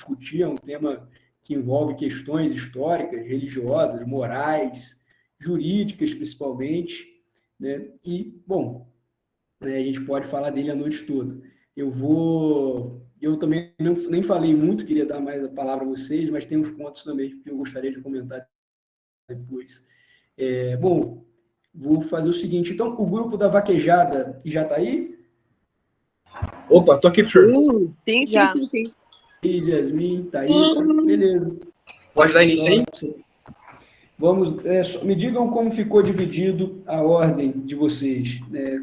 discutir, é um tema que envolve questões históricas, religiosas, morais, jurídicas, principalmente, né? E, bom, né, a gente pode falar dele a noite toda. Eu também nem falei muito, queria dar mais a palavra a vocês, mas tem uns pontos também que eu gostaria de comentar depois. Bom, vou fazer o seguinte, então, o grupo da Vaquejada já está aí? Opa, tô aqui, professor. Sim. Yasmin, Thaís, beleza. Pode dar início aí? Vamos, me digam como ficou dividido a ordem de vocês.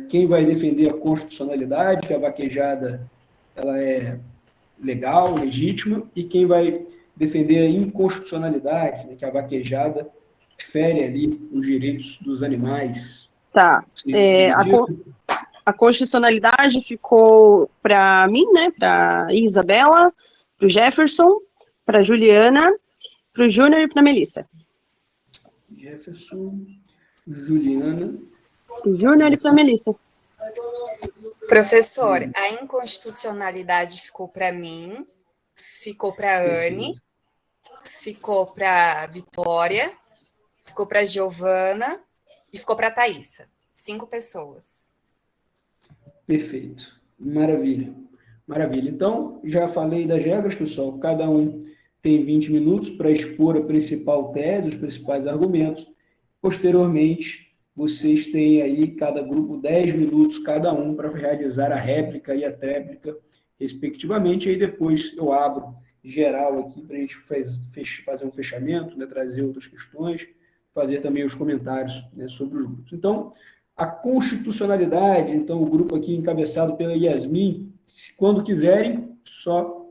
Quem vai defender a constitucionalidade, que a vaquejada ela é legal, legítima, e quem vai defender a inconstitucionalidade, né, que a vaquejada fere ali os direitos dos animais. Tá. A constitucionalidade ficou para mim, né, para Isabela, para o Jefferson, para Juliana, para o Júnior e para Melissa. Jefferson, Juliana. Júnior e para Melissa. Professor, a inconstitucionalidade ficou para mim, ficou para Anne, ficou para Vitória, ficou para Giovana e ficou para Thaísa. 5 pessoas. Perfeito. Maravilha. Maravilha. Então, já falei das regras, pessoal. Cada um tem 20 minutos para expor a principal tese, os principais argumentos. Posteriormente, vocês têm aí, cada grupo, 10 minutos cada um para realizar a réplica e a tréplica, respectivamente. Aí depois eu abro geral aqui para a gente fazer um fechamento, né, trazer outras questões, fazer também os comentários, né, sobre os grupos. Então, a constitucionalidade, então, o grupo aqui encabeçado pela Yasmin, quando quiserem, só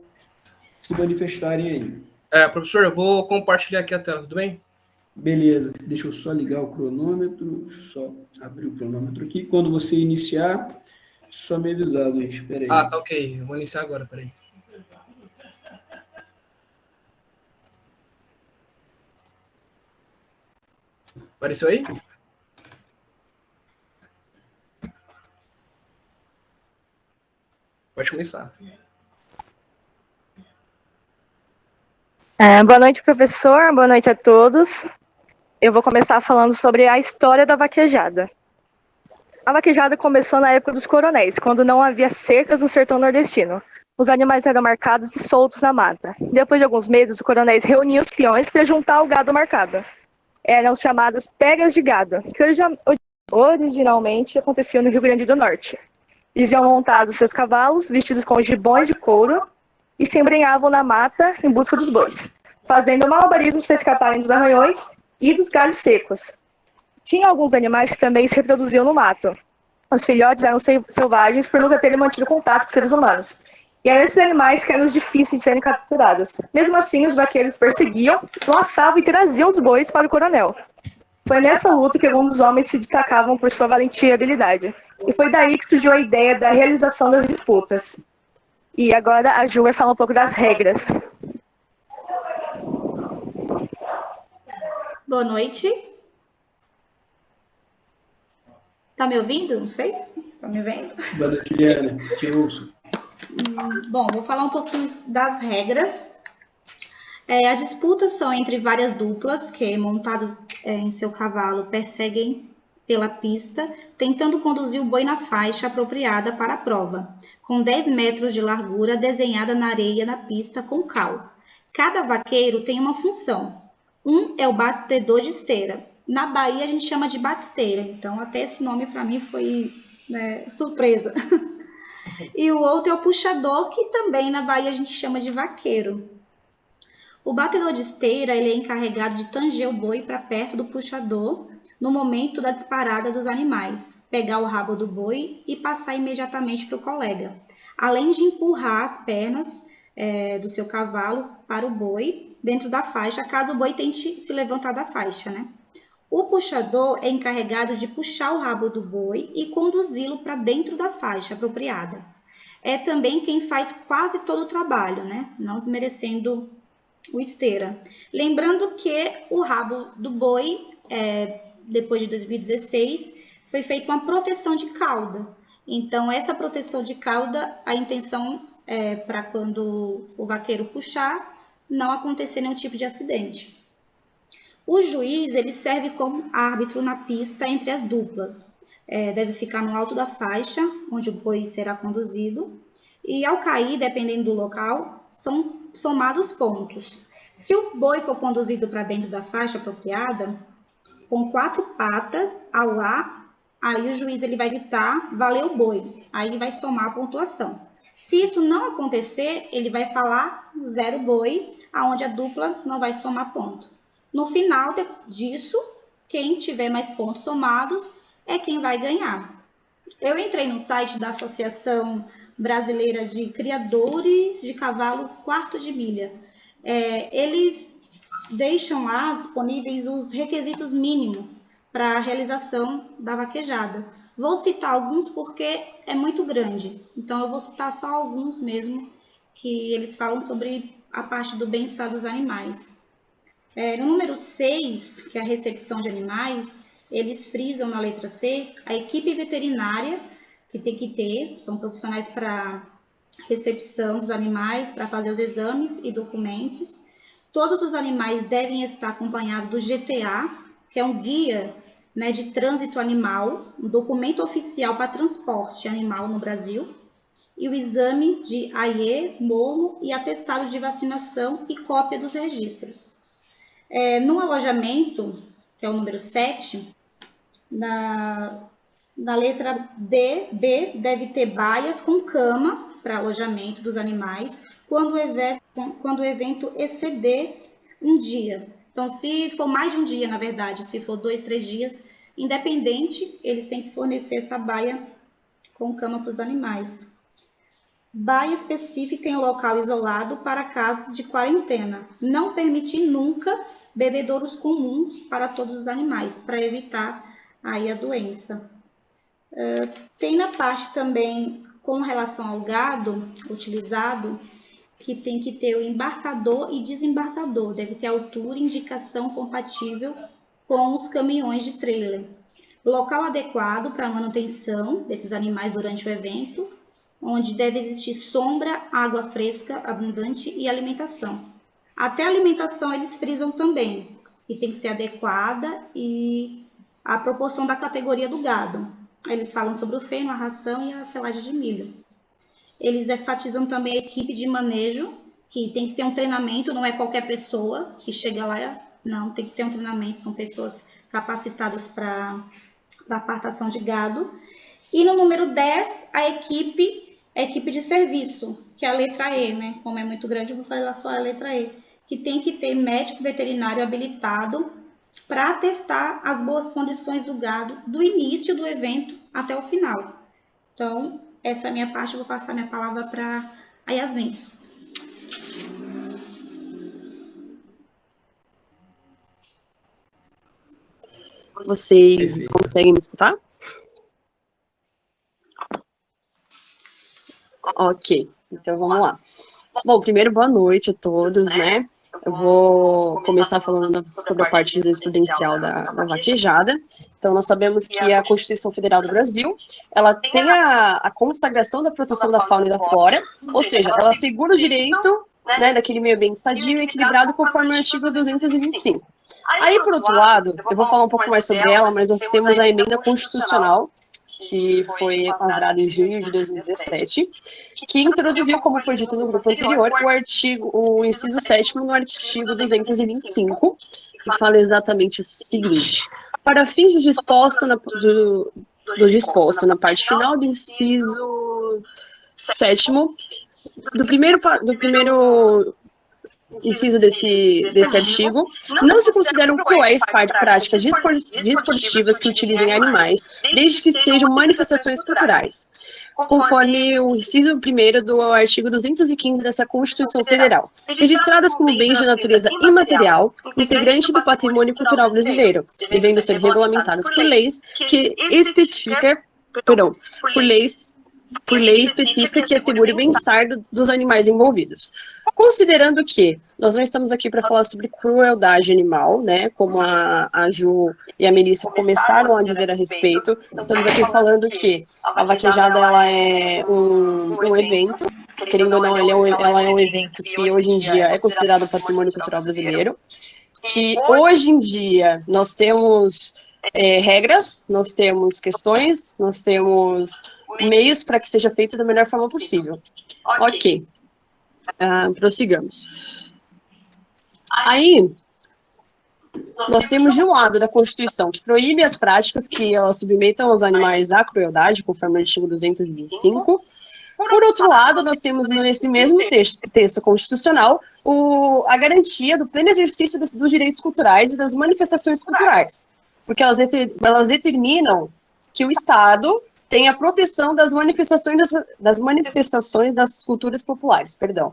se manifestarem aí. Professor, eu vou compartilhar aqui a tela, tudo bem? Beleza, deixa eu só ligar o cronômetro, só abrir o cronômetro aqui. Quando você iniciar, só me avisar, Luiz, espera aí. Tá ok, eu vou iniciar agora, peraí. Apareceu aí? Pode começar. Boa noite, professor. Boa noite a todos. Eu vou começar falando sobre a história da vaquejada. A vaquejada começou na época dos coronéis, quando não havia cercas no sertão nordestino. Os animais eram marcados e soltos na mata. Depois de alguns meses, os coronéis reuniam os peões para juntar o gado marcado. Eram os chamados pegas de gado, que originalmente aconteciam no Rio Grande do Norte. Eles iam montados seus cavalos, vestidos com gibões de couro, e se embrenhavam na mata em busca dos bois, fazendo malabarismos para escaparem dos arranhões e dos galhos secos. Tinha alguns animais que também se reproduziam no mato. Os filhotes eram selvagens por nunca terem mantido contato com seres humanos. E eram esses animais que eram os difíceis de serem capturados. Mesmo assim, os vaqueiros perseguiam, laçavam e traziam os bois para o coronel. Foi nessa luta que alguns dos homens se destacavam por sua valentia e habilidade. E foi daí que surgiu a ideia da realização das disputas. E agora a Ju vai falar um pouco das regras. Boa noite. Tá me ouvindo? Não sei. Tá me vendo? Boa noite, Liana. Te ouço. Bom, vou falar um pouquinho das regras. As disputas são entre várias duplas que, montados em seu cavalo, perseguem pela pista, tentando conduzir o boi na faixa apropriada para a prova, com 10 metros de largura desenhada na areia na pista com cal. Cada vaqueiro tem uma função. Um é o batedor de esteira. Na Bahia a gente chama de batisteira, então até esse nome para mim foi, né, surpresa. E o outro é o puxador, que também na Bahia a gente chama de vaqueiro. O batedor de esteira ele é encarregado de tanger o boi para perto do puxador no momento da disparada dos animais, pegar o rabo do boi e passar imediatamente para o colega, além de empurrar as pernas do seu cavalo para o boi dentro da faixa, caso o boi tente se levantar da faixa, né? O puxador é encarregado de puxar o rabo do boi e conduzi-lo para dentro da faixa apropriada. É também quem faz quase todo o trabalho, né? Não desmerecendo o esteira. Lembrando que o rabo do boi, depois de 2016, foi feita uma proteção de cauda. Então, essa proteção de cauda, a intenção para quando o vaqueiro puxar, não acontecer nenhum tipo de acidente. O juiz, ele serve como árbitro na pista entre as duplas. Deve ficar no alto da faixa, onde o boi será conduzido. E ao cair, dependendo do local, são somados pontos. Se o boi for conduzido para dentro da faixa apropriada, com 4 patas ao ar, aí o juiz ele vai gritar, valeu boi. Aí ele vai somar a pontuação. Se isso não acontecer, ele vai falar 0 boi, aonde a dupla não vai somar ponto. No final disso, quem tiver mais pontos somados é quem vai ganhar. Eu entrei no site da Associação Brasileira de Criadores de Cavalo Quarto de Milha. Eles deixam lá disponíveis os requisitos mínimos para a realização da vaquejada. Vou citar alguns porque é muito grande, então eu vou citar só alguns mesmo, que eles falam sobre a parte do bem-estar dos animais. No número 6, que é a recepção de animais, eles frisam na letra C a equipe veterinária que tem que ter, são profissionais para recepção dos animais, para fazer os exames e documentos. Todos os animais devem estar acompanhados do GTA, que é um guia, né, de trânsito animal, um documento oficial para transporte animal no Brasil, e o exame de AIE, morro e atestado de vacinação e cópia dos registros. No alojamento, que é o número 7, na letra B, deve ter baias com cama para alojamento dos animais, quando o evento exceder um dia. Então, se for mais de um dia, na verdade, se for 2, 3 dias, independente, eles têm que fornecer essa baia com cama para os animais. Baia específica em local isolado para casos de quarentena. Não permitir nunca bebedouros comuns para todos os animais, para evitar aí a doença. Tem na parte também, com relação ao gado utilizado, que tem que ter o embarcador e desembarcador. Deve ter altura e indicação compatível com os caminhões de trailer. Local adequado para a manutenção desses animais durante o evento, onde deve existir sombra, água fresca, abundante e alimentação. Até a alimentação eles frisam também, e tem que ser adequada e a proporção da categoria do gado. Eles falam sobre o feno, a ração e a pelagem de milho. Eles enfatizam também a equipe de manejo, que tem que ter um treinamento, não é qualquer pessoa que chega lá, não, tem que ter um treinamento, são pessoas capacitadas para apartação de gado. E no número 10, a equipe de serviço, que é a letra E, né? Como é muito grande, eu vou falar só a letra E, que tem que ter médico veterinário habilitado para atestar as boas condições do gado do início do evento até o final. Então, essa é a minha parte, eu vou passar minha palavra para a Yasmin. Vocês conseguem me escutar? Ok, então vamos lá. Bom, primeiro, boa noite a todos, né? Eu vou começar falando sobre a parte jurisprudencial da vaquejada. Então, nós sabemos que a Constituição Federal do Brasil, ela tem a consagração da proteção da fauna e da flora, ou seja, ela assegura o direito, né, daquele meio ambiente sadio e equilibrado conforme o artigo 225. Aí, por outro lado, eu vou falar um pouco mais sobre ela, mas nós temos a emenda constitucional, que foi elaborada em junho de 2017, que introduziu, como foi dito no grupo anterior, o inciso 7º no artigo 225, que fala exatamente o seguinte: para fins do disposto na parte final do inciso 7º, do primeiro inciso desse artigo, não se consideram cruéis práticas desportivas que utilizem animais, desde que sejam manifestações culturais, conforme o inciso 1º do artigo 215 dessa Constituição Federal, registradas como bens de natureza imaterial, integrante do patrimônio cultural brasileiro, devendo ser regulamentadas por lei específica que assegure o bem-estar dos animais envolvidos. Considerando que nós não estamos aqui para falar sobre crueldade animal, né, como a Ju e a Melissa começaram a dizer a respeito, estamos aqui falando que a vaquejada ela é um evento querendo ou não, ela é um evento que hoje em dia é considerado patrimônio cultural brasileiro, que hoje em dia nós temos regras, nós temos questões, nós temos meios para que seja feito da melhor forma possível. Ok, prossigamos. Aí, nós temos de um lado da Constituição, que proíbe as práticas que elas submetam os animais à crueldade, conforme o artigo 225. Por outro lado, nós temos nesse mesmo texto constitucional a garantia do pleno exercício dos direitos culturais e das manifestações culturais, porque elas determinam que o Estado tem a proteção das manifestações das culturas populares, perdão.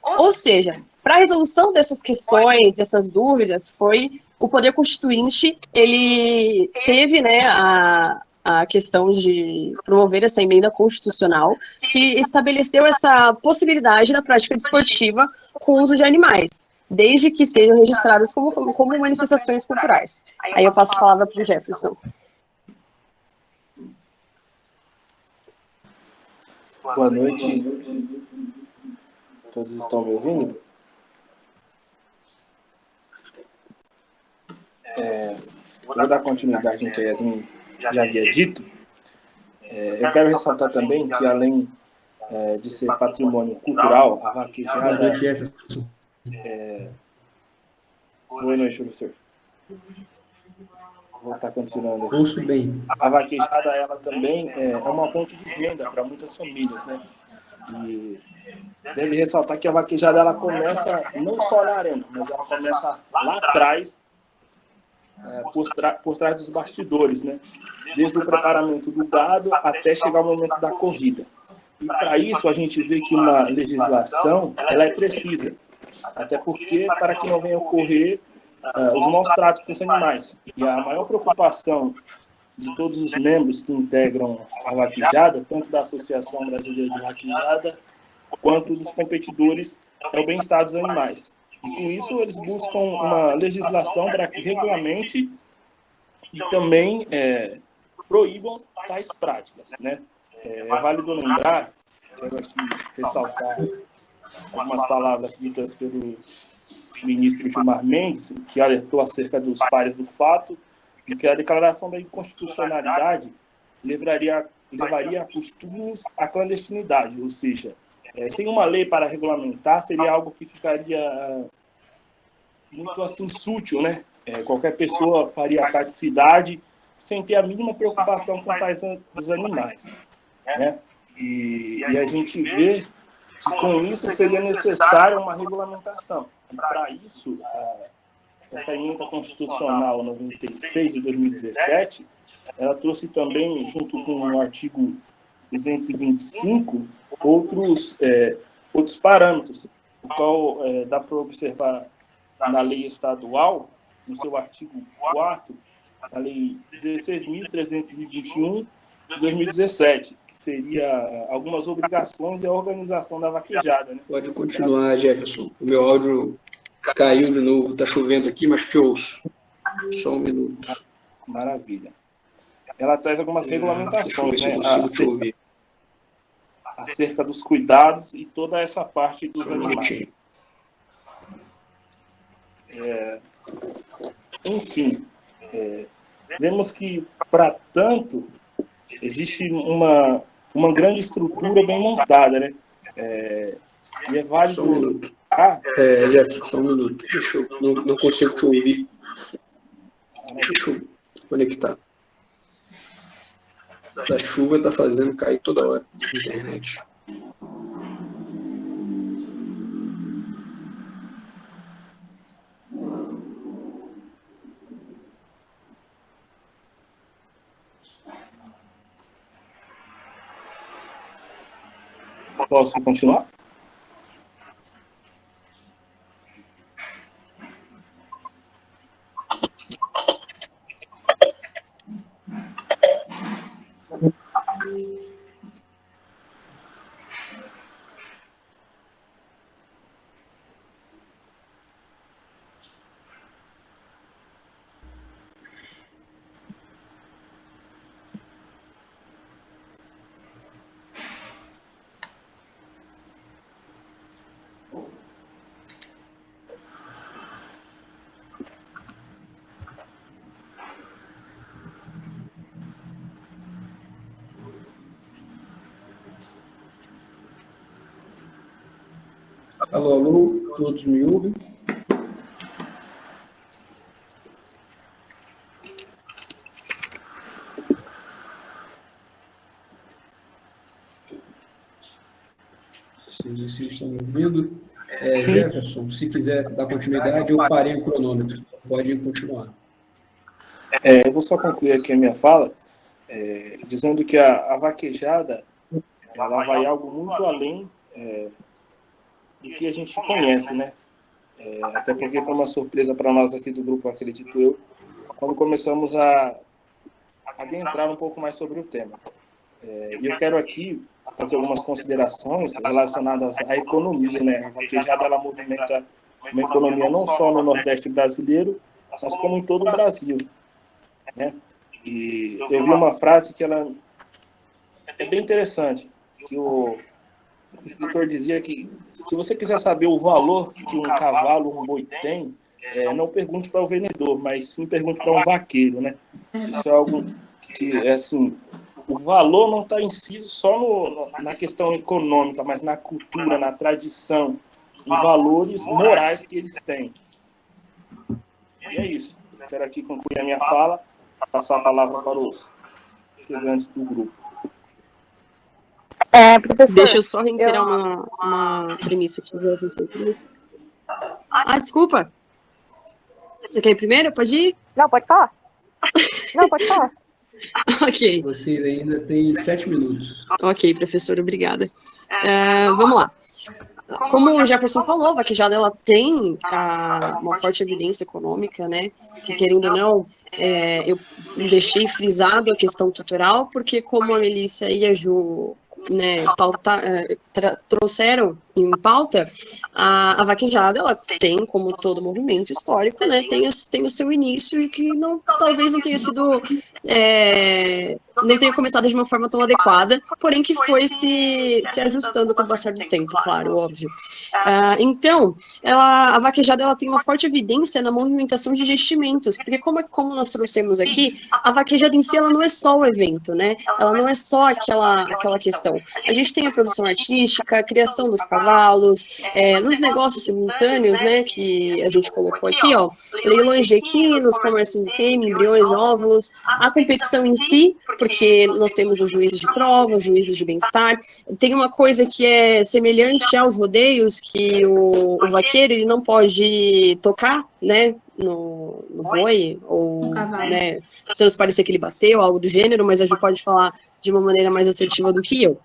Ou seja, para a resolução dessas questões, dessas dúvidas, foi o Poder Constituinte, ele teve, né, a questão de promover essa emenda constitucional que estabeleceu essa possibilidade da prática desportiva com uso de animais, desde que sejam registradas como manifestações culturais. Aí eu passo a palavra para o Jefferson. Boa noite. Todos estão me ouvindo? Vou dar continuidade no que a Yasmin já havia dito. Eu quero ressaltar também que, além de ser patrimônio cultural, a vaquejada... Boa noite, professor. Vou estar continuando aqui. Ouço bem. A vaquejada, ela também é uma fonte de renda para muitas famílias, né? E deve ressaltar que a vaquejada, ela começa não só na arena, mas ela começa lá atrás, por trás dos bastidores, né? Desde o preparamento do gado até chegar o momento da corrida. E para isso a gente vê que uma legislação, ela é precisa, até porque para que não venha ocorrer os maus tratos com os animais. E a maior preocupação de todos os membros que integram a vaquejada, tanto da Associação Brasileira de Vaquejada, quanto dos competidores, é o bem-estar dos animais. E com isso eles buscam uma legislação para que regulamente e também proíbam tais práticas, né? É válido lembrar, quero aqui ressaltar algumas palavras ditas pelo ministro Gilmar Mendes, que alertou acerca dos pares do fato, de que a declaração da inconstitucionalidade levaria a costumes à clandestinidade, ou seja, sem uma lei para regulamentar, seria algo que ficaria muito assim sútil, né? Qualquer pessoa faria a praticidade sem ter a mínima preocupação com tais dos animais, né? E a gente vê que com isso seria necessária uma regulamentação. E para isso, essa emenda constitucional 96 de 2017, ela trouxe também, junto com o artigo 225, outros parâmetros, o qual dá para observar na lei estadual, no seu artigo 4º, a lei 16.321 de 2017, que seria algumas obrigações e a organização da vaquejada, né? Pode continuar, Jefferson. O meu áudio caiu de novo, está chovendo aqui, mas te ouço. Só um minuto. Maravilha. Ela traz algumas regulamentações, né? Acerca dos cuidados e toda essa parte dos animais. Enfim, vemos que, para tanto, existe uma grande estrutura bem montada, né? E é válido... Só um minuto. Jefferson, só um minuto. Não consigo te ouvir. Deixa eu conectar. Essa chuva está fazendo cair toda hora a internet. Posso continuar? Alô, alô, todos me ouvem? Se vocês estão me ouvindo, Jefferson, se quiser dar continuidade, eu parei o cronômetro. Pode continuar. Eu vou só concluir aqui a minha fala, dizendo que a vaquejada ela vai algo muito além do que a gente conhece, né? Até porque foi uma surpresa para nós aqui do grupo, acredito eu, quando começamos a adentrar um pouco mais sobre o tema. E eu quero aqui fazer algumas considerações relacionadas à economia, né? A vaquejada ela movimenta uma economia não só no Nordeste brasileiro, mas como em todo o Brasil, né? E eu vi uma frase que ela é bem interessante, que o escritor dizia que se você quiser saber o valor que um cavalo, um boi tem, não pergunte para o vendedor, mas sim pergunte para um vaqueiro, né? Isso é algo que, assim, o valor não está em si só na questão econômica, mas na cultura, na tradição, em valores morais que eles têm. E é isso. Quero aqui concluir a minha fala, passar a palavra para os integrantes do grupo. Professor, Deixa eu só reiterar uma premissa aqui. Desculpa. Você quer ir primeiro? Pode ir? Não, pode falar. Não, pode falar. Ok. Vocês ainda têm 7 minutos. Ok, professor, obrigada. Vamos lá. Como o Jefferson falou, a vaquejada ela tem uma forte evidência econômica, né? Que, querendo ou não, eu deixei frisado a questão cultural, porque como a Melissa e a Ju, né, trouxeram em pauta, a vaquejada ela tem, como todo movimento histórico, né, tem o seu início e que talvez não tenha sido não tenha começado de uma forma tão adequada, porém que foi se ajustando com o passar do tempo, claro, óbvio. Então, a vaquejada ela tem uma forte evidência na movimentação de investimentos, porque como nós trouxemos aqui, a vaquejada em si ela não é só o evento, né? Ela não é só aquela questão. A gente tem a produção artística, a criação dos cavalos, nos negócios simultâneos, né, que a gente colocou aqui, ó, leilões de equinos, comércio de sêmen, embriões, óvulos, a competição em si, porque nós temos os juízes de prova, os juízes de bem-estar. Tem uma coisa que é semelhante aos rodeios, que o vaqueiro ele não pode tocar, né, no boi, ou né, transparecer que ele bateu, algo do gênero, mas a gente pode falar de uma maneira mais assertiva do que eu.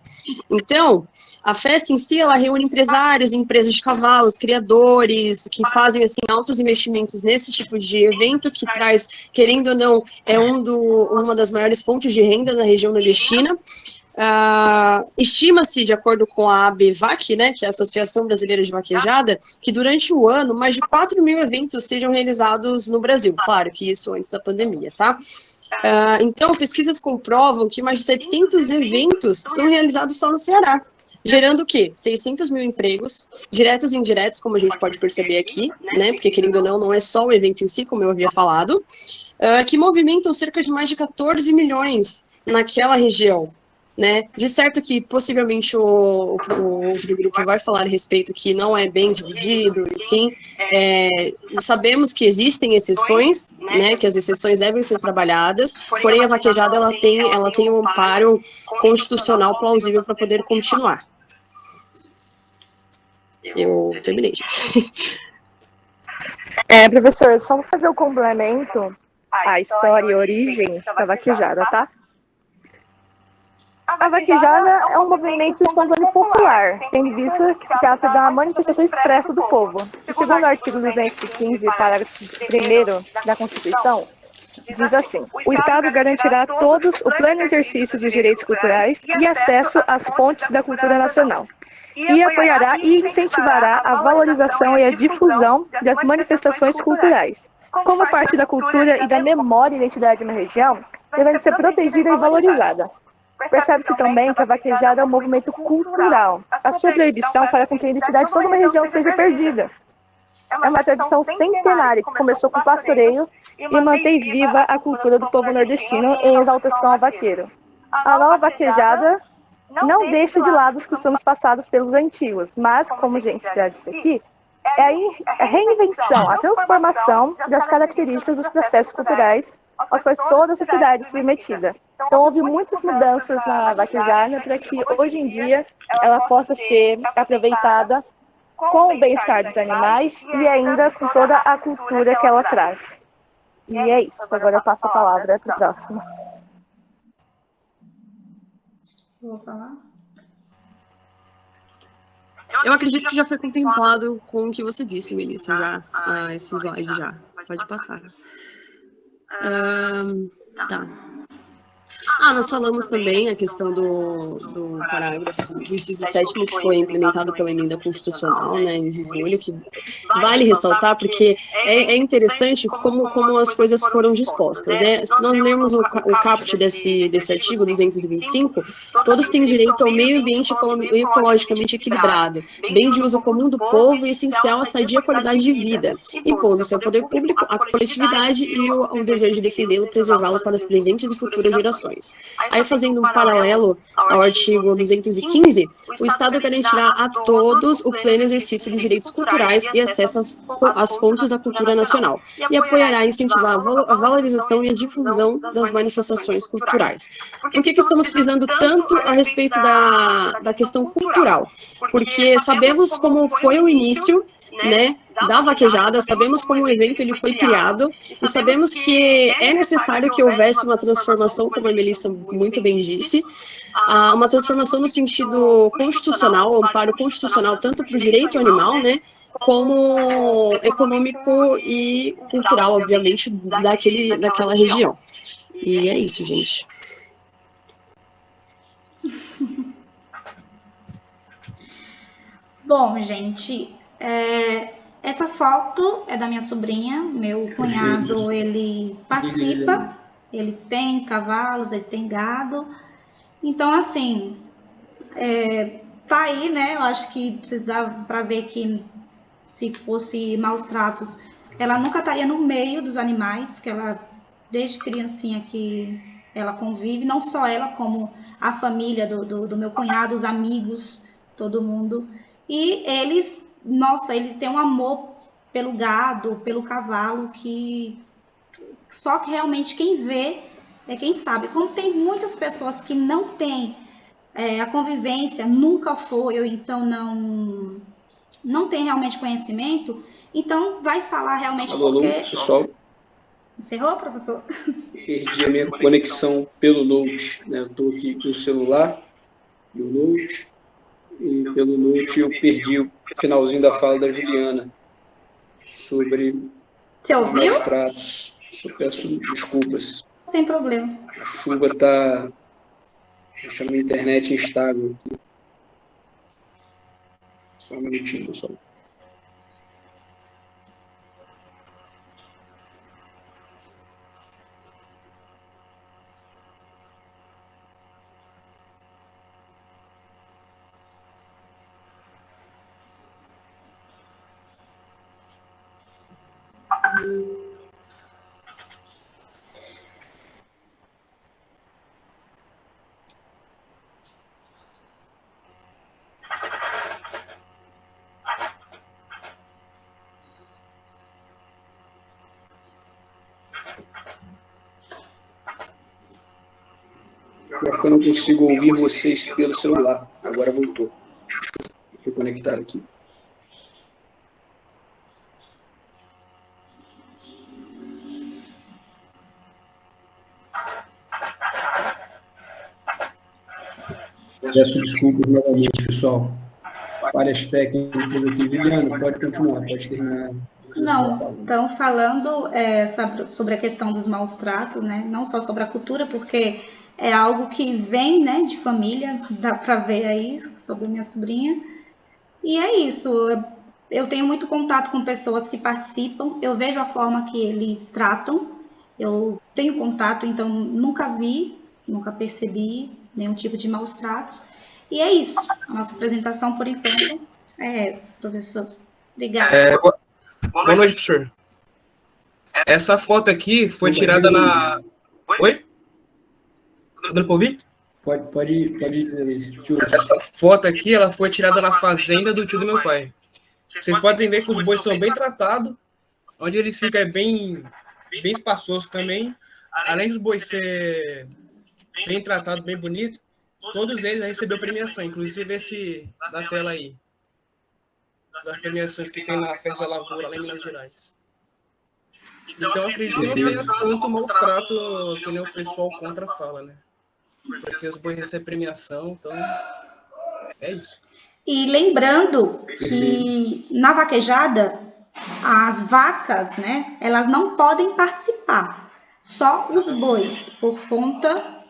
Então, a festa em si, ela reúne empresários, empresas de cavalos, criadores, que fazem, assim, altos investimentos nesse tipo de evento, que traz, querendo ou não, uma das maiores fontes de renda na região nordestina. Estima-se, de acordo com a ABVAC, né, que é a Associação Brasileira de Vaquejada, que durante o ano, mais de 4 mil eventos sejam realizados no Brasil. Claro que isso antes da pandemia, tá? Então, pesquisas comprovam que mais de 700 eventos são realizados só no Ceará, gerando o quê? 600 mil empregos, diretos e indiretos, como a gente pode perceber aqui, né? Porque, querendo ou não é só o evento em si, como eu havia falado, que movimentam cerca de mais de 14 milhões naquela região, né? De certo que possivelmente o outro grupo vai falar a respeito que não é bem dividido, enfim, sabemos que existem exceções, né? Que as exceções devem ser trabalhadas, porém a vaquejada ela tem um amparo constitucional plausível para poder continuar. Eu terminei. Professor, só vou fazer o complemento à história e origem da vaquejada, tá? A vaquejada é um movimento espontâneo popular, tendo em vista que se trata da manifestação expressa do povo. Segundo o artigo 215, parágrafo 1º da Constituição, diz assim: o Estado garantirá a todos o pleno exercício dos direitos culturais e acesso às fontes da cultura nacional, e apoiará e incentivará a valorização e a difusão das manifestações culturais. Como parte da cultura e da memória e identidade de uma região, devendo ser protegida e valorizada. Percebe-se também que a vaquejada é um movimento cultural. A sua proibição fará com que a identidade de toda uma região seja perdida. É uma tradição centenária que começou com o pastoreio e mantém viva a cultura do povo nordestino em exaltação ao vaqueiro. A nova vaquejada não deixa de lado os costumes passados pelos antigos, mas, como a gente já disse aqui, é a reinvenção, a transformação das características dos processos culturais aos quais toda a sociedade é submetida. Então, houve muitas mudanças na vaquejada para que, hoje em dia, ela possa ser aproveitada com o bem-estar dos animais e ainda com toda a cultura que ela traz. E é isso. Agora eu passo a palavra para o próximo. Vou falar. Eu acredito que já foi contemplado com o que você disse, Melissa, já, esse slide já. Pode passar. Tá. Nós falamos também a questão do parágrafo do inciso 7º, que foi implementado pela emenda constitucional, né, em julho, que vale ressaltar, porque é interessante como as coisas foram dispostas, né? Se nós lermos o caput desse artigo 225, todos têm direito ao meio ambiente ecologicamente equilibrado, bem de uso comum do povo e essencial à sadia qualidade de vida, impondo ao seu poder público a coletividade e o dever de defendê-lo e preservá-lo para as presentes e futuras gerações. Aí, fazendo um paralelo ao artigo 215, o Estado garantirá a todos o pleno exercício dos direitos culturais e acesso às fontes da cultura nacional, e apoiará e incentivar a valorização e a difusão das manifestações culturais. Por que estamos frisando tanto a respeito da questão cultural? Porque sabemos como foi o início, né, da vaquejada, sabemos como o evento ele foi criado e sabemos que é necessário que houvesse uma transformação, como a Melissa muito bem disse, uma transformação no sentido constitucional, amparo constitucional tanto para o direito animal, né, como econômico e cultural, obviamente, daquela região. E é isso, gente. Bom, gente, essa foto é da minha sobrinha, meu cunhado, ele participa, ele tem cavalos, ele tem gado, então assim, tá aí, né, eu acho que vocês dá para ver que se fosse maus tratos, ela nunca estaria no meio dos animais, que ela, desde criancinha que ela convive, não só ela, como a família do meu cunhado, os amigos, todo mundo, e eles, nossa, eles têm um amor pelo gado, pelo cavalo, que só que realmente quem vê é quem sabe. Como tem muitas pessoas que não têm a convivência, nunca foi, ou então não tem realmente conhecimento, então vai falar realmente porque... Alô, pessoal. Encerrou, professor? Perdi a minha conexão pelo Note, né? Eu estou aqui com o celular e o Note, e pelo Note eu perdi o finalzinho da fala da Juliana sobre Você os ouviu? maus tratos. Eu peço desculpas. Sem problema. A chuva está deixando a internet instável aqui. Só um minutinho, pessoal. Pior que eu não consigo ouvir vocês pelo celular. Agora voltou. Deixa eu conectar aqui. Peço desculpas novamente, pessoal. Falhas técnicas aqui. Juliana, pode continuar, pode terminar. Não, então falando sobre a questão dos maus tratos, né? Não só sobre a cultura, porque é algo que vem, né, de família, dá para ver aí sobre minha sobrinha. E é isso. Eu tenho muito contato com pessoas que participam. Eu vejo a forma que eles tratam. Eu tenho contato, então nunca vi, nunca percebi nenhum tipo de maus tratos. E é isso. A nossa apresentação, por enquanto, é essa, professor. Obrigada. Boa noite, professor. Essa foto aqui foi tirada na... Oi? Dando para ouvir? Pode dizer isso, tio. Essa foto aqui, ela foi tirada na fazenda do tio do meu pai. Vocês podem ver que os bois são bem tratados, onde eles ficam é bem espaçoso também. Além dos bois ser bem tratados, bem bonito, todos eles receberam premiação, inclusive esse da tela aí, das premiações que tem na Festa da Lavoura, lá em Minas Gerais. Então, acredito que não tenha tanto maus trato que nem o pessoal contra fala, né? Porque os bois recebem premiação, então é isso. E lembrando que na vaquejada, as vacas, né, elas não podem participar, só os bois, por conta,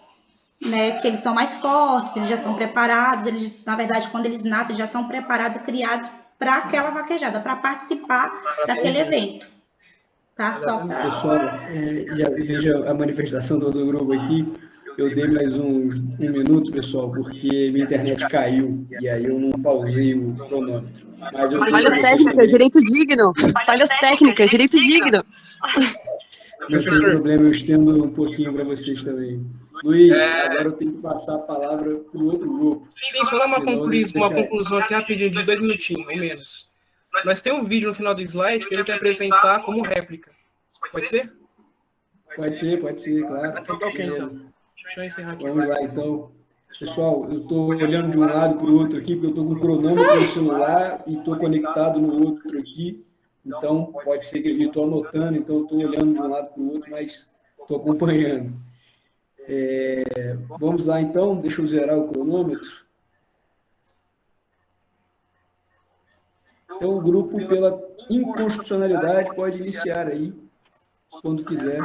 né, que eles são mais fortes, eles já são preparados, eles, na verdade, quando eles nascem, já são preparados e criados para aquela vaquejada, para participar daquele evento. Tá? Só pra... Pessoal, já veja a manifestação do outro grupo aqui. Eu dei mais um minuto, pessoal, porque minha internet caiu e aí eu não pausei o cronômetro. Mas eu Falhas técnicas, direito digno. Falhas técnicas, direito digno. Não tem problema, eu estendo um pouquinho para vocês também. Luiz, agora eu tenho que passar a palavra para o outro grupo. Sim, só dar uma conclusão aqui rapidinho, de 2 minutinhos, ou menos. Nós temos um vídeo no final do slide que ele quer apresentar como réplica. Pode ser? Pode ser, claro. Então tá ok, então. Deixa eu encerrar aqui. Vamos lá, então. Pessoal, eu estou olhando de um lado para o outro aqui, porque eu estou com o cronômetro no celular e estou conectado no outro aqui. Então, pode ser que eu estou anotando, então eu estou olhando de um lado para o outro, mas estou acompanhando. Vamos lá, então. Deixa eu zerar o cronômetro. Então, o grupo pela inconstitucionalidade pode iniciar aí, quando quiser.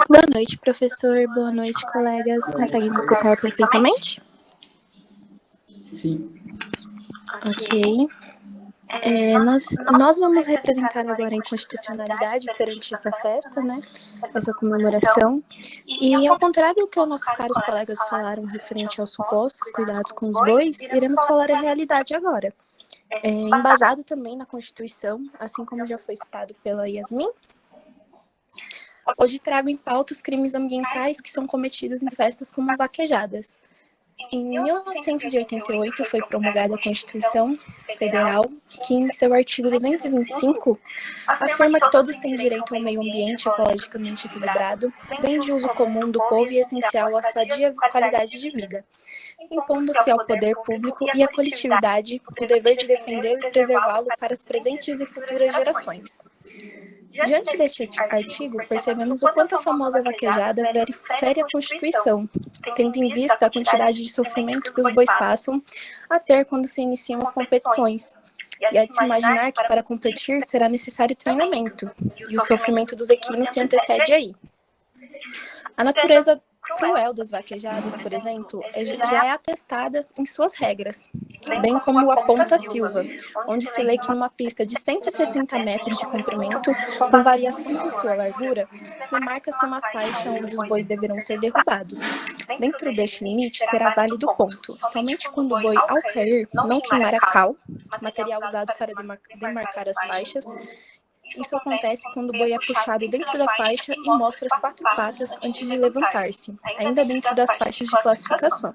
Boa noite, professor. Boa noite, colegas. Conseguem me escutar perfeitamente? Sim. Ok. Nós vamos representar agora a inconstitucionalidade perante essa festa, né? Essa comemoração. E ao contrário do que os nossos caros colegas falaram referente aos supostos cuidados com os bois, iremos falar a realidade agora. Embasado também na Constituição, assim como já foi citado pela Yasmin. Hoje trago em pauta os crimes ambientais que são cometidos em festas como vaquejadas. Em 1988 foi promulgada a Constituição Federal, que em seu artigo 225 afirma que todos têm direito a um meio ambiente ecologicamente equilibrado, bem de uso comum do povo e essencial à sadia qualidade de vida, impondo-se ao poder público e à coletividade o dever de defendê-lo e preservá-lo para as presentes e futuras gerações. Diante deste artigo, percebemos o quanto a famosa vaquejada fere a Constituição, tendo em vista a quantidade de sofrimento que os bois passam a ter quando se iniciam as competições. E é de se imaginar que para competir será necessário treinamento, e o sofrimento dos equinos se antecede aí. A natureza cruel das vaquejadas, por exemplo, já é atestada em suas regras, bem como aponta a Silva, onde se lê que numa pista de 160 metros de comprimento, com variações em sua largura, demarca-se uma faixa onde os bois deverão ser derrubados. Dentro deste limite será válido o ponto, somente quando o boi, ao cair, não queimar a cal, material usado para demarcar as faixas. Isso acontece quando o boi é puxado dentro da faixa e mostra as 4 patas antes de levantar-se, ainda dentro das faixas de classificação.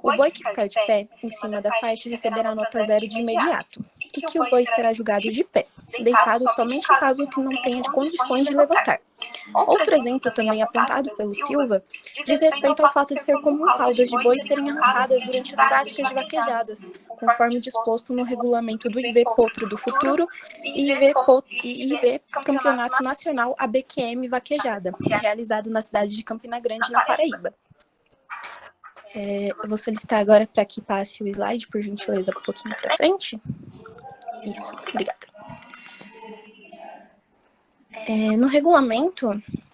O boi que ficar de pé em cima da faixa receberá nota 0 de imediato, e que o boi será julgado de pé, deitado somente em caso que não tenha condições de levantar. Outro exemplo também apontado pelo Silva diz respeito ao fato de ser comum caudas de boi serem arrancadas durante as práticas de vaquejadas, conforme disposto no regulamento do IV Potro do Futuro e IV Campeonato Nacional ABQM Vaquejada, realizado na cidade de Campina Grande, na Paraíba. Eu vou solicitar agora para que passe o slide, por gentileza, um pouquinho para frente. Isso, obrigada. No regulamento,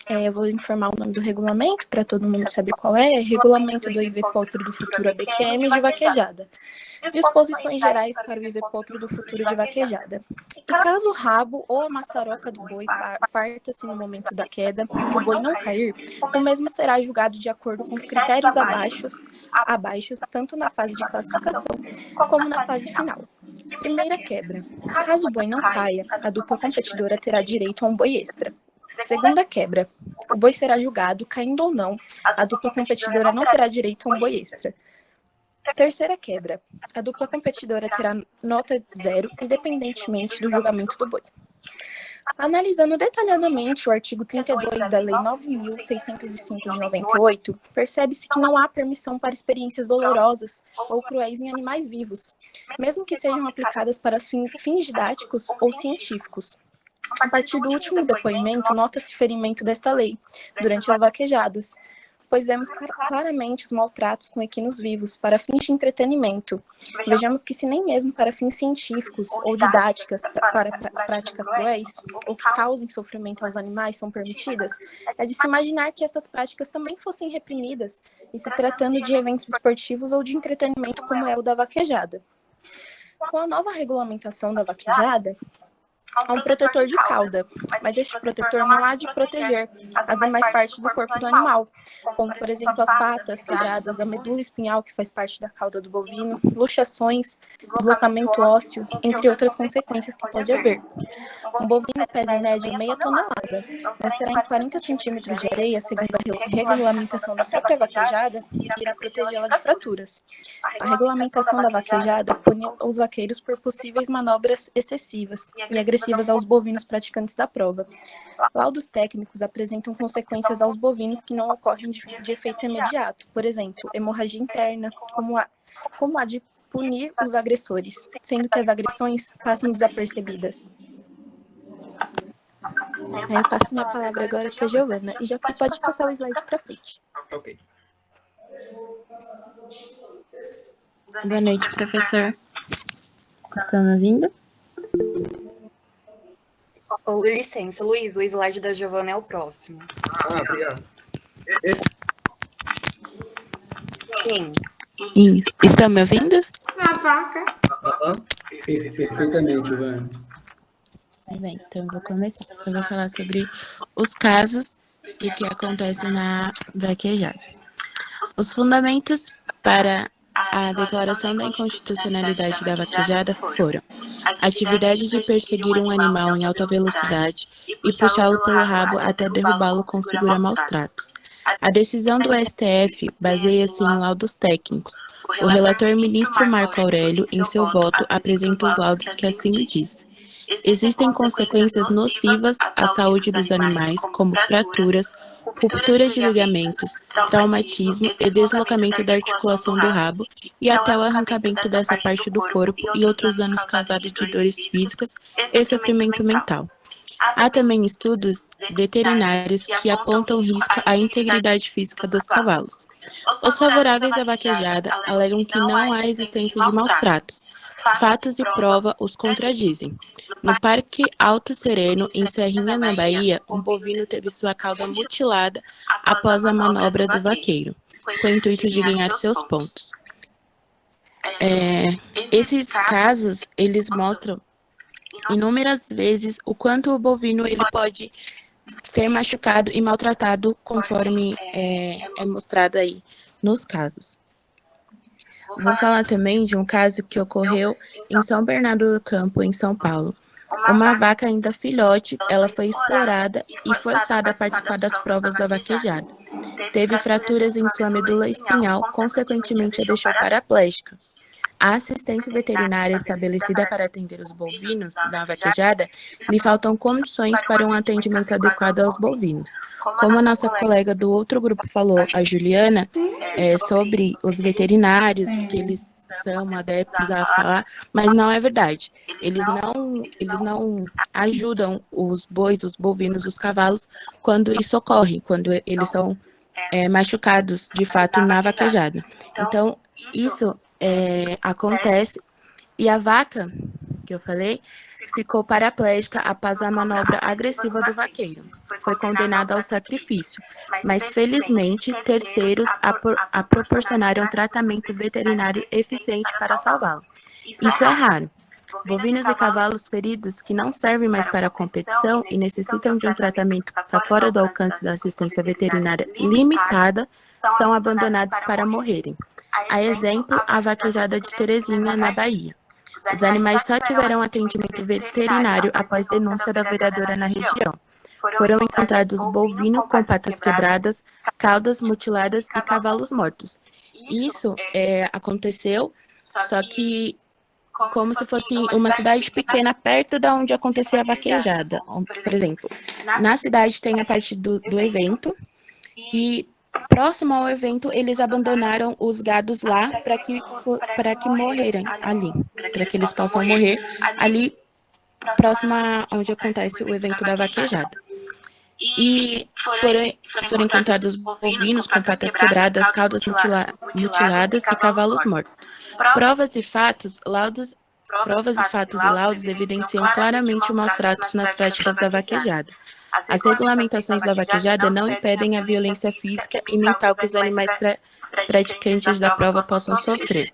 eu vou informar o nome do regulamento para todo mundo saber qual é. Regulamento do IV Potro do Futuro ABQM de vaquejada. Disposições gerais para o IV Potro do Futuro de vaquejada. E caso o rabo ou a maçaroca do boi parta-se no momento da queda e o boi não cair, o mesmo será julgado de acordo com os critérios abaixo, tanto na fase de classificação como na fase final. Primeira quebra. Caso o boi não caia, a dupla competidora terá direito a um boi extra. Segunda quebra. O boi será julgado, caindo ou não, a dupla competidora não terá direito a um boi extra. Terceira quebra. A dupla competidora terá nota 0, independentemente do julgamento do boi. Analisando detalhadamente o artigo 32 da Lei 9.605 de 98, percebe-se que não há permissão para experiências dolorosas ou cruéis em animais vivos, mesmo que sejam aplicadas para fins didáticos ou científicos. A partir do último depoimento, nota-se ferimento desta lei, durante as vaquejadas, pois vemos claramente os maltratos com equinos vivos para fins de entretenimento. Vejamos que se nem mesmo para fins científicos ou didáticas para práticas cruéis, ou que causem sofrimento aos animais, são permitidas, é de se imaginar que essas práticas também fossem reprimidas, em se tratando de eventos esportivos ou de entretenimento como é o da vaquejada. Com a nova regulamentação da vaquejada, há um protetor de cauda, mas este protetor não há de proteger as demais partes do corpo do animal, como, por exemplo, as patas quebradas, a medula espinhal, que faz parte da cauda do bovino, luxações, deslocamento ósseo, entre outras consequências que pode haver. Um bovino pesa em média meia tonelada, mas será em 40 centímetros de areia, segundo a regulamentação da própria vaquejada, que irá protegê-la de fraturas. A regulamentação da vaquejada pune os vaqueiros por possíveis manobras excessivas e agressivas aos bovinos praticantes da prova. Laudos técnicos apresentam consequências aos bovinos que não ocorrem de efeito imediato, por exemplo, hemorragia interna, como a de punir os agressores, sendo que as agressões passam desapercebidas. Aí passo minha palavra agora para a Giovana, e já pode passar o slide para frente. Ok. Boa noite, professor. Estão me ouvindo? Oh, licença, Luiz, o slide da Giovana é o próximo. Obrigado. Esse? Sim. Isso. Estão me ouvindo? A vaca. Perfeitamente, Giovana. Bem, então eu vou começar. Eu vou falar sobre os casos e o que acontece na vaquejada. Os fundamentos para a declaração da inconstitucionalidade da vaquejada foram: a atividade de perseguir um animal em alta velocidade e puxá-lo pelo rabo até derrubá-lo configura maus tratos. A decisão do STF baseia-se em laudos técnicos. O relator ministro Marco Aurélio, em seu voto, apresenta os laudos que assim o diz. Existem consequências nocivas à saúde dos animais, como fraturas, rupturas de ligamentos, traumatismo e deslocamento da articulação do rabo, e até o arrancamento dessa parte do corpo e outros danos causados de dores físicas e sofrimento mental. Há também estudos veterinários que apontam risco à integridade física dos cavalos. Os favoráveis à vaquejada alegam que não há existência de maus tratos. Fatos e prova os contradizem. No Parque Alto Sereno, em Serrinha, na Bahia, um bovino teve sua cauda mutilada após a manobra do vaqueiro, com o intuito de ganhar seus pontos. Esses casos, eles mostram inúmeras vezes o quanto o bovino ele pode ser machucado e maltratado, conforme é mostrado aí nos casos. Vou falar também de um caso que ocorreu em São Bernardo do Campo, em São Paulo. Uma vaca ainda filhote, ela foi explorada e forçada a participar das provas da vaquejada. Teve fraturas em sua medula espinhal, consequentemente a deixou paraplégica. A assistência veterinária estabelecida para atender os bovinos da vaquejada lhe faltam condições para um atendimento adequado aos bovinos. Como a nossa colega do outro grupo falou, a Juliana, sobre os veterinários, que eles são adeptos a falar, mas não é verdade. Eles não ajudam os bois, os bovinos, os cavalos, quando isso ocorre, quando eles são machucados, de fato, na vaquejada. Então, isso acontece, e a vaca, que eu falei, ficou paraplégica após a manobra agressiva do vaqueiro. Foi condenada ao sacrifício, mas felizmente terceiros a proporcionaram tratamento veterinário eficiente para salvá-lo. Isso é raro. Bovinos e cavalos feridos que não servem mais para a competição e necessitam de um tratamento que está fora do alcance da assistência veterinária limitada são abandonados para morrerem. A exemplo, a vaquejada de Terezinha, na Bahia. Os animais só tiveram atendimento veterinário após denúncia da vereadora na região. foram encontrados bovino com patas quebradas, caudas mutiladas e cavalos mortos. Isso aconteceu, só que como se fosse uma cidade pequena perto da onde acontecia a vaquejada. Por exemplo, na cidade tem a parte do evento e próximo ao evento eles abandonaram os gados lá para que morrerem ali, para que eles possam morrer ali próximo a onde acontece o evento da vaquejada. E foram encontrados bovinos com patas quebradas, caudas mutiladas e cavalos mortos. Provas e fatos e laudos evidenciam claramente maus tratos nas práticas da vaquejada. As regulamentações da vaquejada não impedem a violência física e mental que os animais praticantes da prova possam sofrer.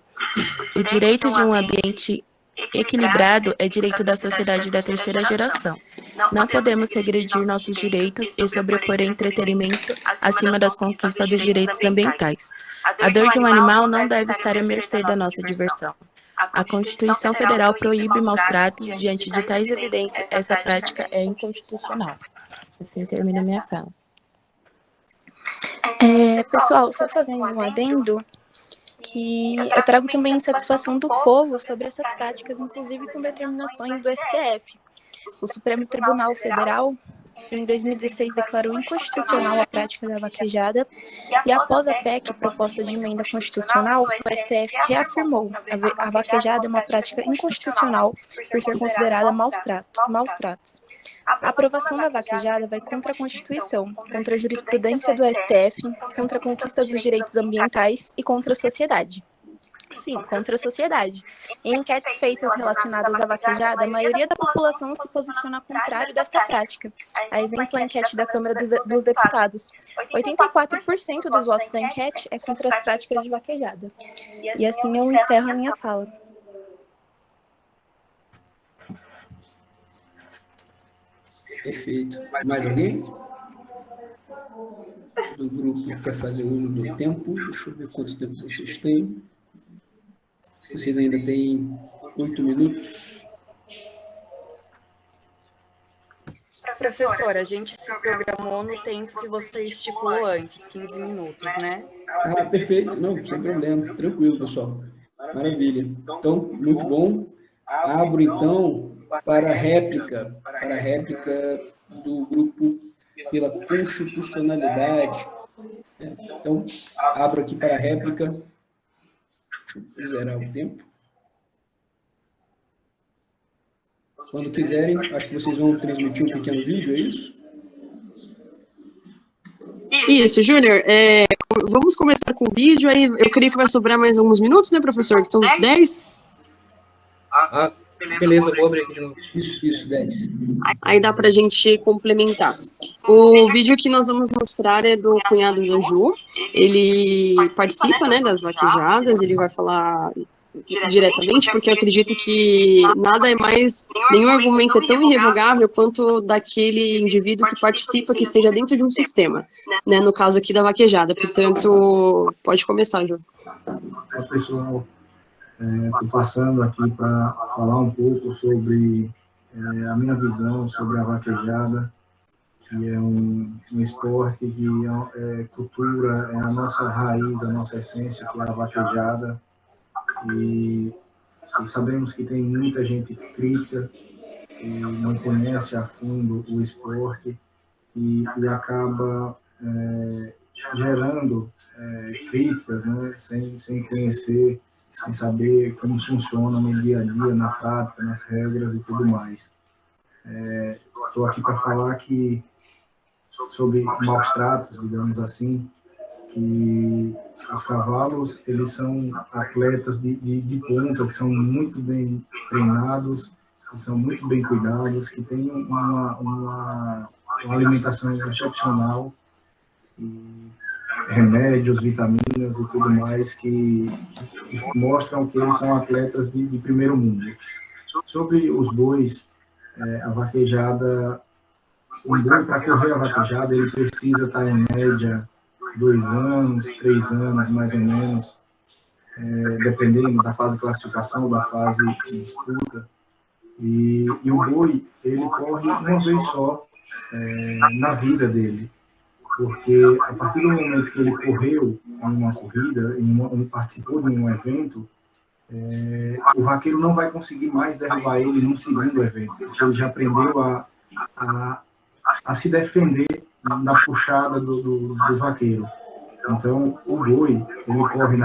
O direito de um ambiente equilibrado é direito da sociedade da terceira geração. Não podemos regredir nossos direitos e sobrepor entretenimento acima das conquistas dos direitos ambientais. A dor de um animal não deve estar à mercê da nossa diversão. A Constituição Federal proíbe maus tratos. Diante de tais evidências, essa prática é inconstitucional. Assim termina a minha fala. Pessoal, só fazendo um adendo, que eu trago também insatisfação do povo sobre essas práticas, inclusive com determinações do STF. O Supremo Tribunal Federal, em 2016, declarou inconstitucional a prática da vaquejada, e após a PEC, proposta de emenda constitucional, o STF reafirmou a vaquejada é uma prática inconstitucional por ser considerada maus tratos. A aprovação da vaquejada vai contra a Constituição, contra a jurisprudência do STF, contra a conquista dos direitos ambientais e contra a sociedade. Sim, contra a sociedade. Em enquetes feitas relacionadas à vaquejada, a maioria da população se posiciona ao contrário desta prática. A exemplo, a enquete da Câmara dos Deputados. 84% dos votos da enquete é contra as práticas de vaquejada. E assim eu encerro a minha fala. Perfeito. Mais alguém? Do grupo quer fazer uso do tempo? Deixa eu ver quanto tempo vocês têm. Vocês ainda têm 8 minutos. Professora, a gente se programou no tempo que você estipulou antes, 15 minutos, né? Ah, perfeito. Não, sem problema. Tranquilo, pessoal. Maravilha. Então, muito bom. Abro, então, para a réplica do grupo pela constitucionalidade. Então, abro aqui para a réplica. Deixa eu zerar o tempo. Quando quiserem, acho que vocês vão transmitir um pequeno vídeo, é isso? Isso, Júnior. Vamos começar com o vídeo, aí eu creio que vai sobrar mais alguns minutos, né, professor? Que são 10? Beleza, vou abrir aqui de novo. Isso, 10. Aí dá pra gente complementar. O vídeo que nós vamos mostrar é do cunhado da Ju. Ele participa, né, das vaquejadas, ele vai falar diretamente, porque eu acredito que nada é mais, nenhum argumento é tão irrevogável quanto daquele indivíduo que participa, que esteja dentro de um sistema, né, no caso aqui da vaquejada. Portanto, pode começar, Ju. Olá, pessoal. Estou passando aqui para falar um pouco sobre a minha visão sobre a vaquejada, que é um esporte que é cultura, é a nossa raiz, a nossa essência, que é a vaquejada. E sabemos que tem muita gente crítica que não conhece a fundo o esporte e acaba gerando críticas, né, sem conhecer, sem saber como funciona no dia a dia, na prática, nas regras e tudo mais. Estou aqui para falar sobre maus tratos, digamos assim, que os cavalos, eles são atletas de ponta, que são muito bem treinados, que são muito bem cuidados, que têm uma alimentação excepcional, e remédios, vitaminas e tudo mais, que mostram que eles são atletas de primeiro mundo. Sobre os bois, a vaquejada, um boi para correr a vaquejada, ele precisa estar em média 2 anos, 3 anos, mais ou menos, dependendo da fase de classificação, da fase de disputa. E o boi, ele corre uma vez só na vida dele, porque a partir do momento que ele correu em uma corrida, participou de um evento, o vaqueiro não vai conseguir mais derrubar ele num segundo evento, porque ele já aprendeu a se defender na puxada dos vaqueiros. Então, o boi, ele corre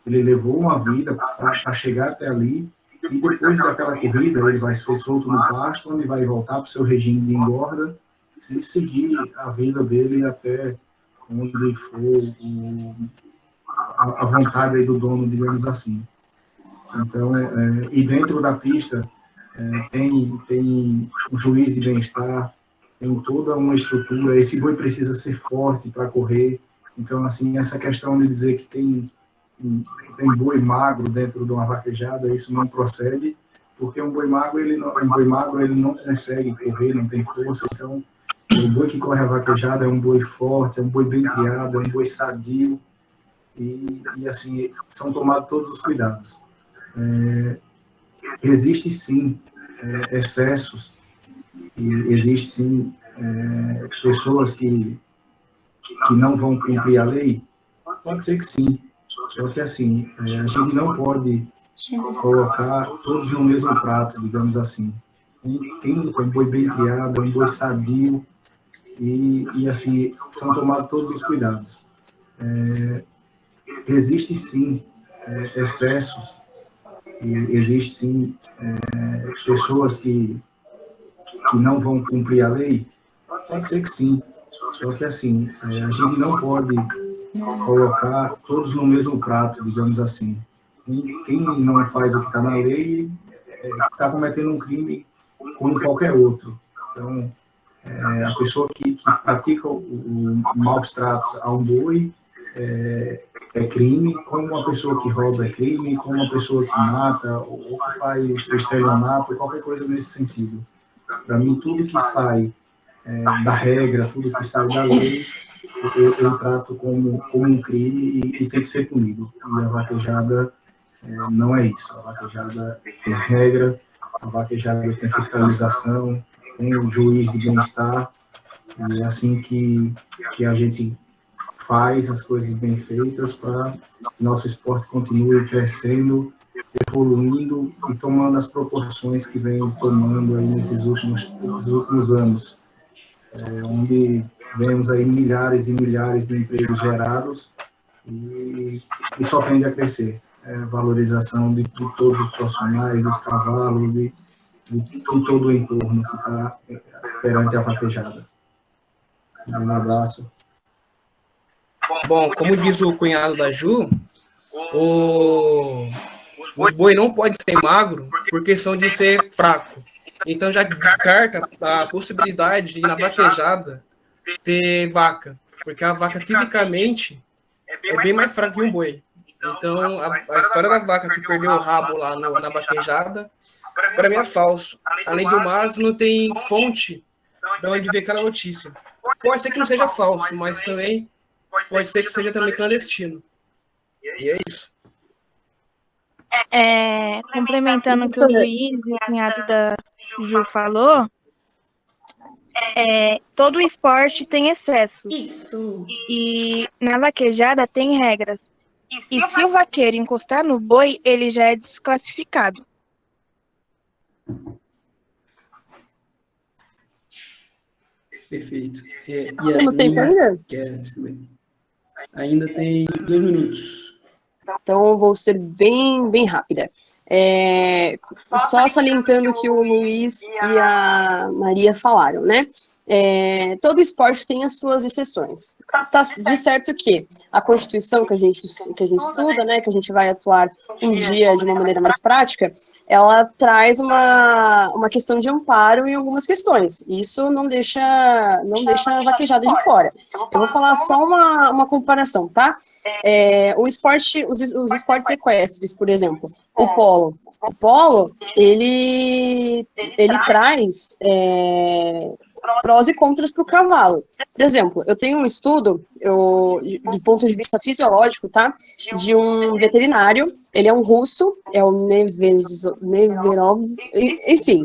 ele levou uma vida para chegar até ali, e depois daquela corrida, ele vai ser solto no pasto, onde vai voltar para o seu regime de engorda e seguir a vida dele até onde for a vontade aí do dono, digamos assim. Então, e dentro da pista tem um juiz de bem-estar, tem toda uma estrutura. Esse boi precisa ser forte para correr. Então, assim, essa questão de dizer que tem boi magro dentro de uma vaquejada, isso não procede, porque um boi magro ele não consegue correr, não tem força. Então, o boi que corre a vaquejada é um boi forte, é um boi bem criado, é um boi sadio, e assim, são tomados todos os cuidados. Existe sim excessos, e existe sim pessoas que não vão cumprir a lei. Pode ser que sim, só que assim, a gente não pode colocar todos no mesmo prato, digamos assim. Tem um boi bem criado, um boi sadio, e assim, são tomados todos os cuidados. Existe sim excessos, e existe sim pessoas que não vão cumprir a lei. Pode ser que sim, só que assim, a gente não pode colocar todos no mesmo prato, digamos assim. Quem não faz o que está na lei está cometendo um crime como qualquer outro. Então, a pessoa que pratica o maus tratos a um boi é crime, como uma pessoa que rouba é crime, como uma pessoa que mata ou que faz estelionato, qualquer coisa nesse sentido. Para mim, tudo que sai da regra, tudo que sai da lei, eu trato como um crime e tem que ser punido. E a vaquejada não é isso. A vaquejada tem regra, a vaquejada tem fiscalização, tem o juiz de bem-estar, e é assim que a gente faz as coisas bem feitas para que nosso esporte continue crescendo, evoluindo e tomando as proporções que vem tomando aí nesses últimos anos, onde vemos aí milhares e milhares de empregos gerados e só tende a crescer. Valorização de todos os profissionais, dos cavalos, de todo o entorno que está perante a vaquejada. Um abraço. Bom, como diz o cunhado da Ju, os boi não podem ser magro por questão de ser fraco. Então já descarta a possibilidade de na vaquejada ter vaca, porque a vaca fisicamente é bem mais fraca que um boi. Então a história da vaca que perdeu o rabo lá na vaquejada, para mim é falso. Além do mais, não tem fonte de onde ver aquela notícia. Pode ser que não seja falso, mas também pode ser que seja também clandestino. E é isso. Complementando o que o juiz e o cunhado da Ju falou, todo esporte tem excesso. Isso. E na vaquejada tem regras. E se o vaqueiro encostar no boi, ele já é desclassificado. Perfeito. Temos tempo ainda? Ainda tem 2 minutos. Então, eu vou ser bem rápida. Só salientando o que o Luiz e a Maria falaram, né? Todo esporte tem as suas exceções. Tá de certo que a Constituição que a gente estuda, né, que a gente vai atuar um dia de uma maneira mais prática, ela traz uma questão de amparo em algumas questões. Isso não deixa a vaquejada de fora. Eu vou falar só uma comparação, tá? Os esportes equestres, por exemplo, o polo. O polo, ele traz prós e contras para o cavalo. Por exemplo, eu tenho um estudo, do ponto de vista fisiológico, tá? De um veterinário, ele é um russo, é o Neverov, enfim,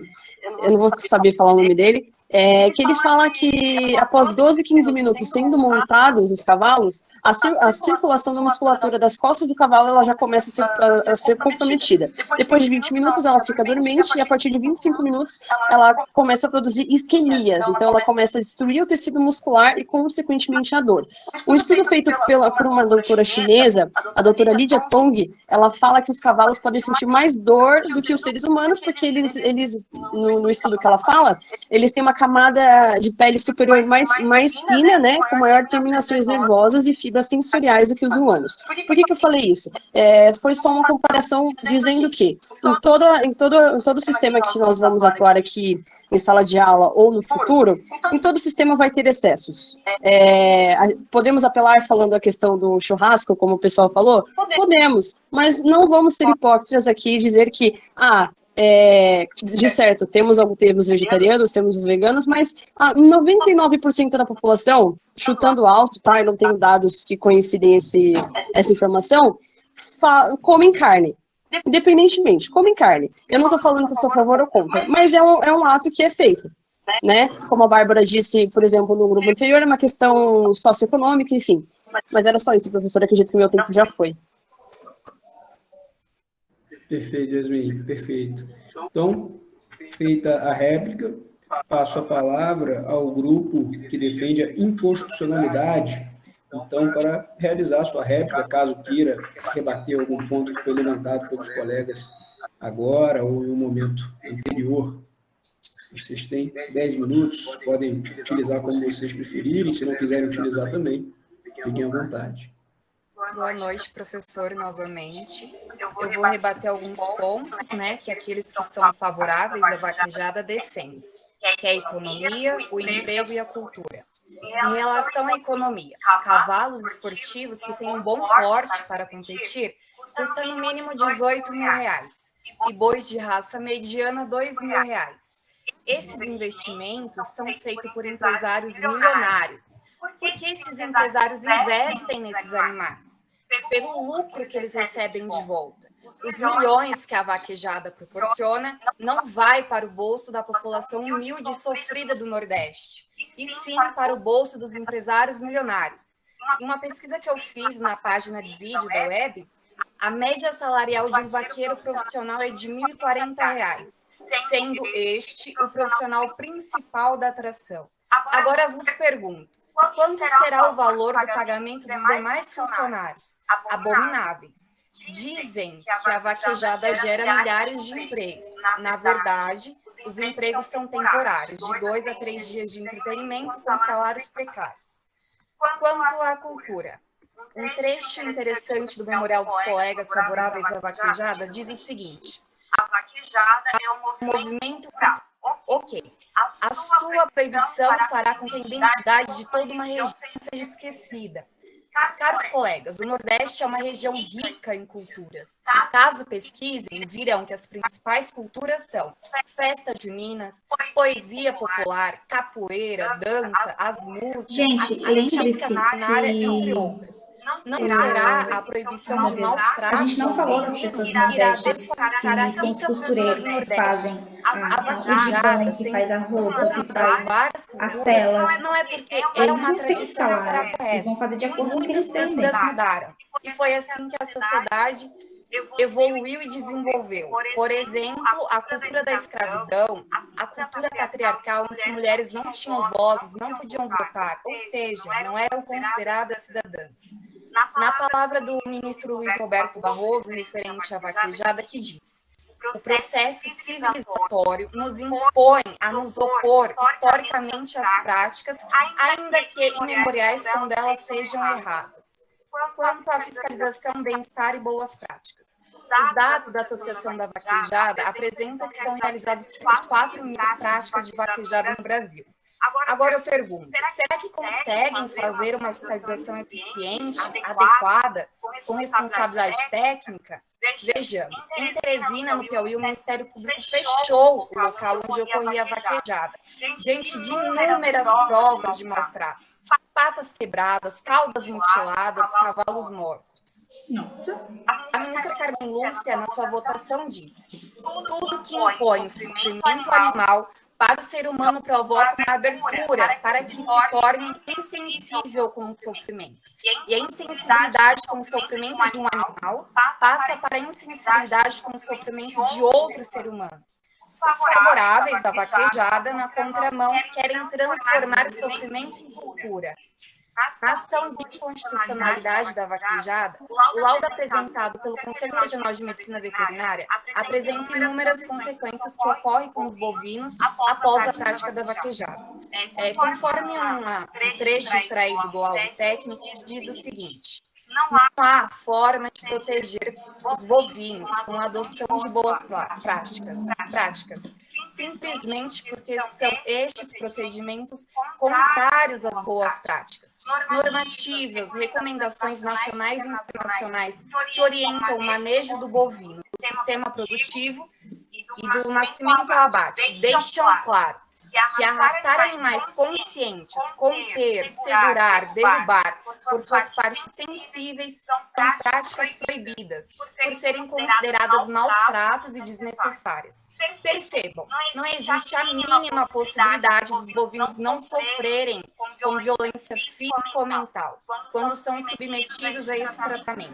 eu não vou saber falar o nome dele. que ele fala que após 12, 15 minutos sendo montados os cavalos, a circulação da musculatura das costas do cavalo ela já começa a ser comprometida. Depois de 20 minutos ela fica dormente e a partir de 25 minutos ela começa a produzir isquemias, então ela começa a destruir o tecido muscular e consequentemente a dor. Um estudo feito por uma doutora chinesa, a doutora Lydia Tong, ela fala que os cavalos podem sentir mais dor do que os seres humanos, porque eles no estudo que ela fala, eles têm uma camada de pele superior mais fina, né, com maior terminações nervosas e fibras sensoriais do que os humanos. Por que eu falei isso? Foi só uma comparação dizendo que em todo sistema que nós vamos atuar aqui em sala de aula ou no futuro, em todo sistema vai ter excessos. Podemos apelar falando a questão do churrasco, como o pessoal falou? Podemos, mas não vamos ser hipócritas aqui e dizer que, de certo, temos vegetarianos, temos os veganos, mas 99% da população, chutando alto, tá? Eu não tenho dados que coincidem essa informação, comem carne. Independentemente, comem carne. Eu não estou falando que eu sou a favor ou contra, mas é um ato que é feito, né? Como a Bárbara disse, por exemplo, no grupo anterior, é uma questão socioeconômica, enfim. Mas era só isso, professor, acredito que o meu tempo já foi. Perfeito, Yasmin, perfeito. Então, feita a réplica, passo a palavra ao grupo que defende a inconstitucionalidade, então, para realizar a sua réplica, caso queira rebater algum ponto que foi levantado pelos colegas agora ou em um momento anterior. Vocês têm 10 minutos, podem utilizar como vocês preferirem, se não quiserem utilizar também, fiquem à vontade. Boa noite, professor, novamente. Eu vou rebater alguns pontos, né, que aqueles que são favoráveis à vaquejada defendem, que é a economia, o emprego e a cultura. Em relação à economia, cavalos esportivos que têm um bom porte para competir custam no mínimo R$18 mil, e bois de raça mediana R$2 mil. Esses investimentos são feitos por empresários milionários, porque esses empresários investem nesses animais, pelo lucro que eles recebem de volta. Os milhões que a vaquejada proporciona não vai para o bolso da população humilde e sofrida do Nordeste, e sim para o bolso dos empresários milionários. Em uma pesquisa que eu fiz na página de vídeo da web, a média salarial de um vaqueiro profissional é de R$ 1.040, sendo este o profissional principal da atração. Agora vos pergunto, quanto será o valor do pagamento dos demais funcionários? Abomináveis. Dizem que a vaquejada gera milhares de empregos. Na verdade, os empregos são temporários, de 2 a 3 dias de entretenimento com salários precários. Quanto à cultura, um trecho interessante do Memorial dos Colegas Favoráveis à Vaquejada diz o seguinte: a vaquejada é um movimento cultural. Ok. A sua proibição fará com que a identidade de toda uma região seja esquecida. Caros colegas, o Nordeste é uma região rica em culturas. Caso pesquisem, virão que as principais culturas são festas juninas, poesia popular, capoeira, dança, as músicas, gente, além disso, entre outras. Não será a proibição de maus tratos. A gente não falou das pessoas do Nordeste, que são os costureiros que fazem a banho, que faz a roupa, que faz as telas. Não é porque Eles não têm que falar, eles vão fazer de acordo com o que eles vendem. Mudaram. E foi assim que a sociedade evoluiu e desenvolveu. Por exemplo, a cultura da escravidão, a cultura patriarcal, em que mulheres não tinham vozes, não podiam votar, ou seja, não eram consideradas cidadãs. Na palavra do ministro Luiz Roberto Barroso, referente à vaquejada, que diz: o processo civilizatório nos impõe a nos opor historicamente às práticas, ainda que imemoriais quando elas sejam erradas. Quanto à fiscalização, bem-estar e boas práticas, os dados da Associação da Vaquejada apresentam que são realizadas 4 mil práticas de vaquejada no Brasil. Agora eu pergunto, será que conseguem fazer uma fiscalização eficiente, adequada, com responsabilidade técnica? Vejamos, em Teresina, no Piauí, o Ministério Público fechou o local onde ocorria a vaquejada, diante de inúmeras provas de maus tratos, patas quebradas, caudas mutiladas, cavalos mortos. Nossa. A ministra Carmen Lúcia, na sua votação, disse: tudo que impõe sofrimento animal para o ser humano provoca uma abertura para que se torne insensível com o sofrimento. E a insensibilidade com o sofrimento de um animal passa para a insensibilidade com o sofrimento de outro ser humano. Os favoráveis à vaquejada, na contramão, querem transformar o sofrimento em cultura. Na ação de inconstitucionalidade da vaquejada, o laudo apresentado pelo Conselho Regional de Medicina Veterinária apresenta inúmeras consequências que ocorrem com os bovinos após a prática da vaquejada. Conforme um trecho extraído do laudo técnico, diz o seguinte: não há forma de proteger os bovinos com a adoção de boas práticas, simplesmente porque são estes procedimentos contrários às boas práticas. Normativas, recomendações nacionais e internacionais que orientam o manejo do bovino, do sistema produtivo e do nascimento ao abate, deixam claro que arrastar animais conscientes, conter, segurar, derrubar por suas partes sensíveis são práticas proibidas, por serem consideradas maus tratos e desnecessárias. Percebam, não existe a mínima possibilidade dos bovinos não sofrerem com violência física ou mental quando são submetidos a esse tratamento.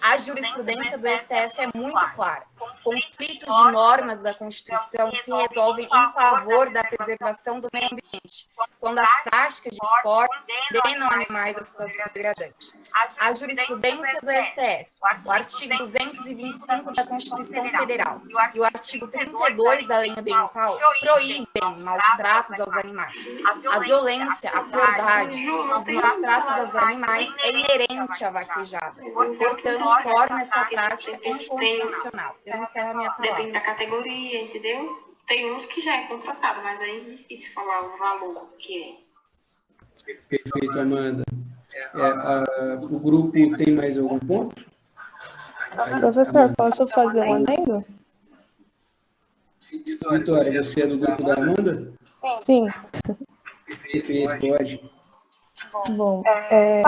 A jurisprudência do STF é muito clara. Conflitos de normas da Constituição se resolvem em favor da preservação do meio ambiente, quando as práticas de esporte condenam animais à situação degradante. A jurisprudência do STF, o artigo 225 da Constituição Federal e o artigo 32 da Lei Ambiental proíbem maus tratos aos animais. A violência, a crueldade, os maus tratos aos animais é inerente à vaquejada. Portanto, torna essa prática inconstitucional. Eu encerro a minha palavra. Depende da categoria, entendeu? Tem uns que já é contratado, mas aí é difícil falar o valor que é. Perfeito, Amanda. O grupo tem mais algum ponto? Professor, posso fazer um adendo? Vitória, você é do grupo da Amanda? Sim. Perfeito, pode. Bom,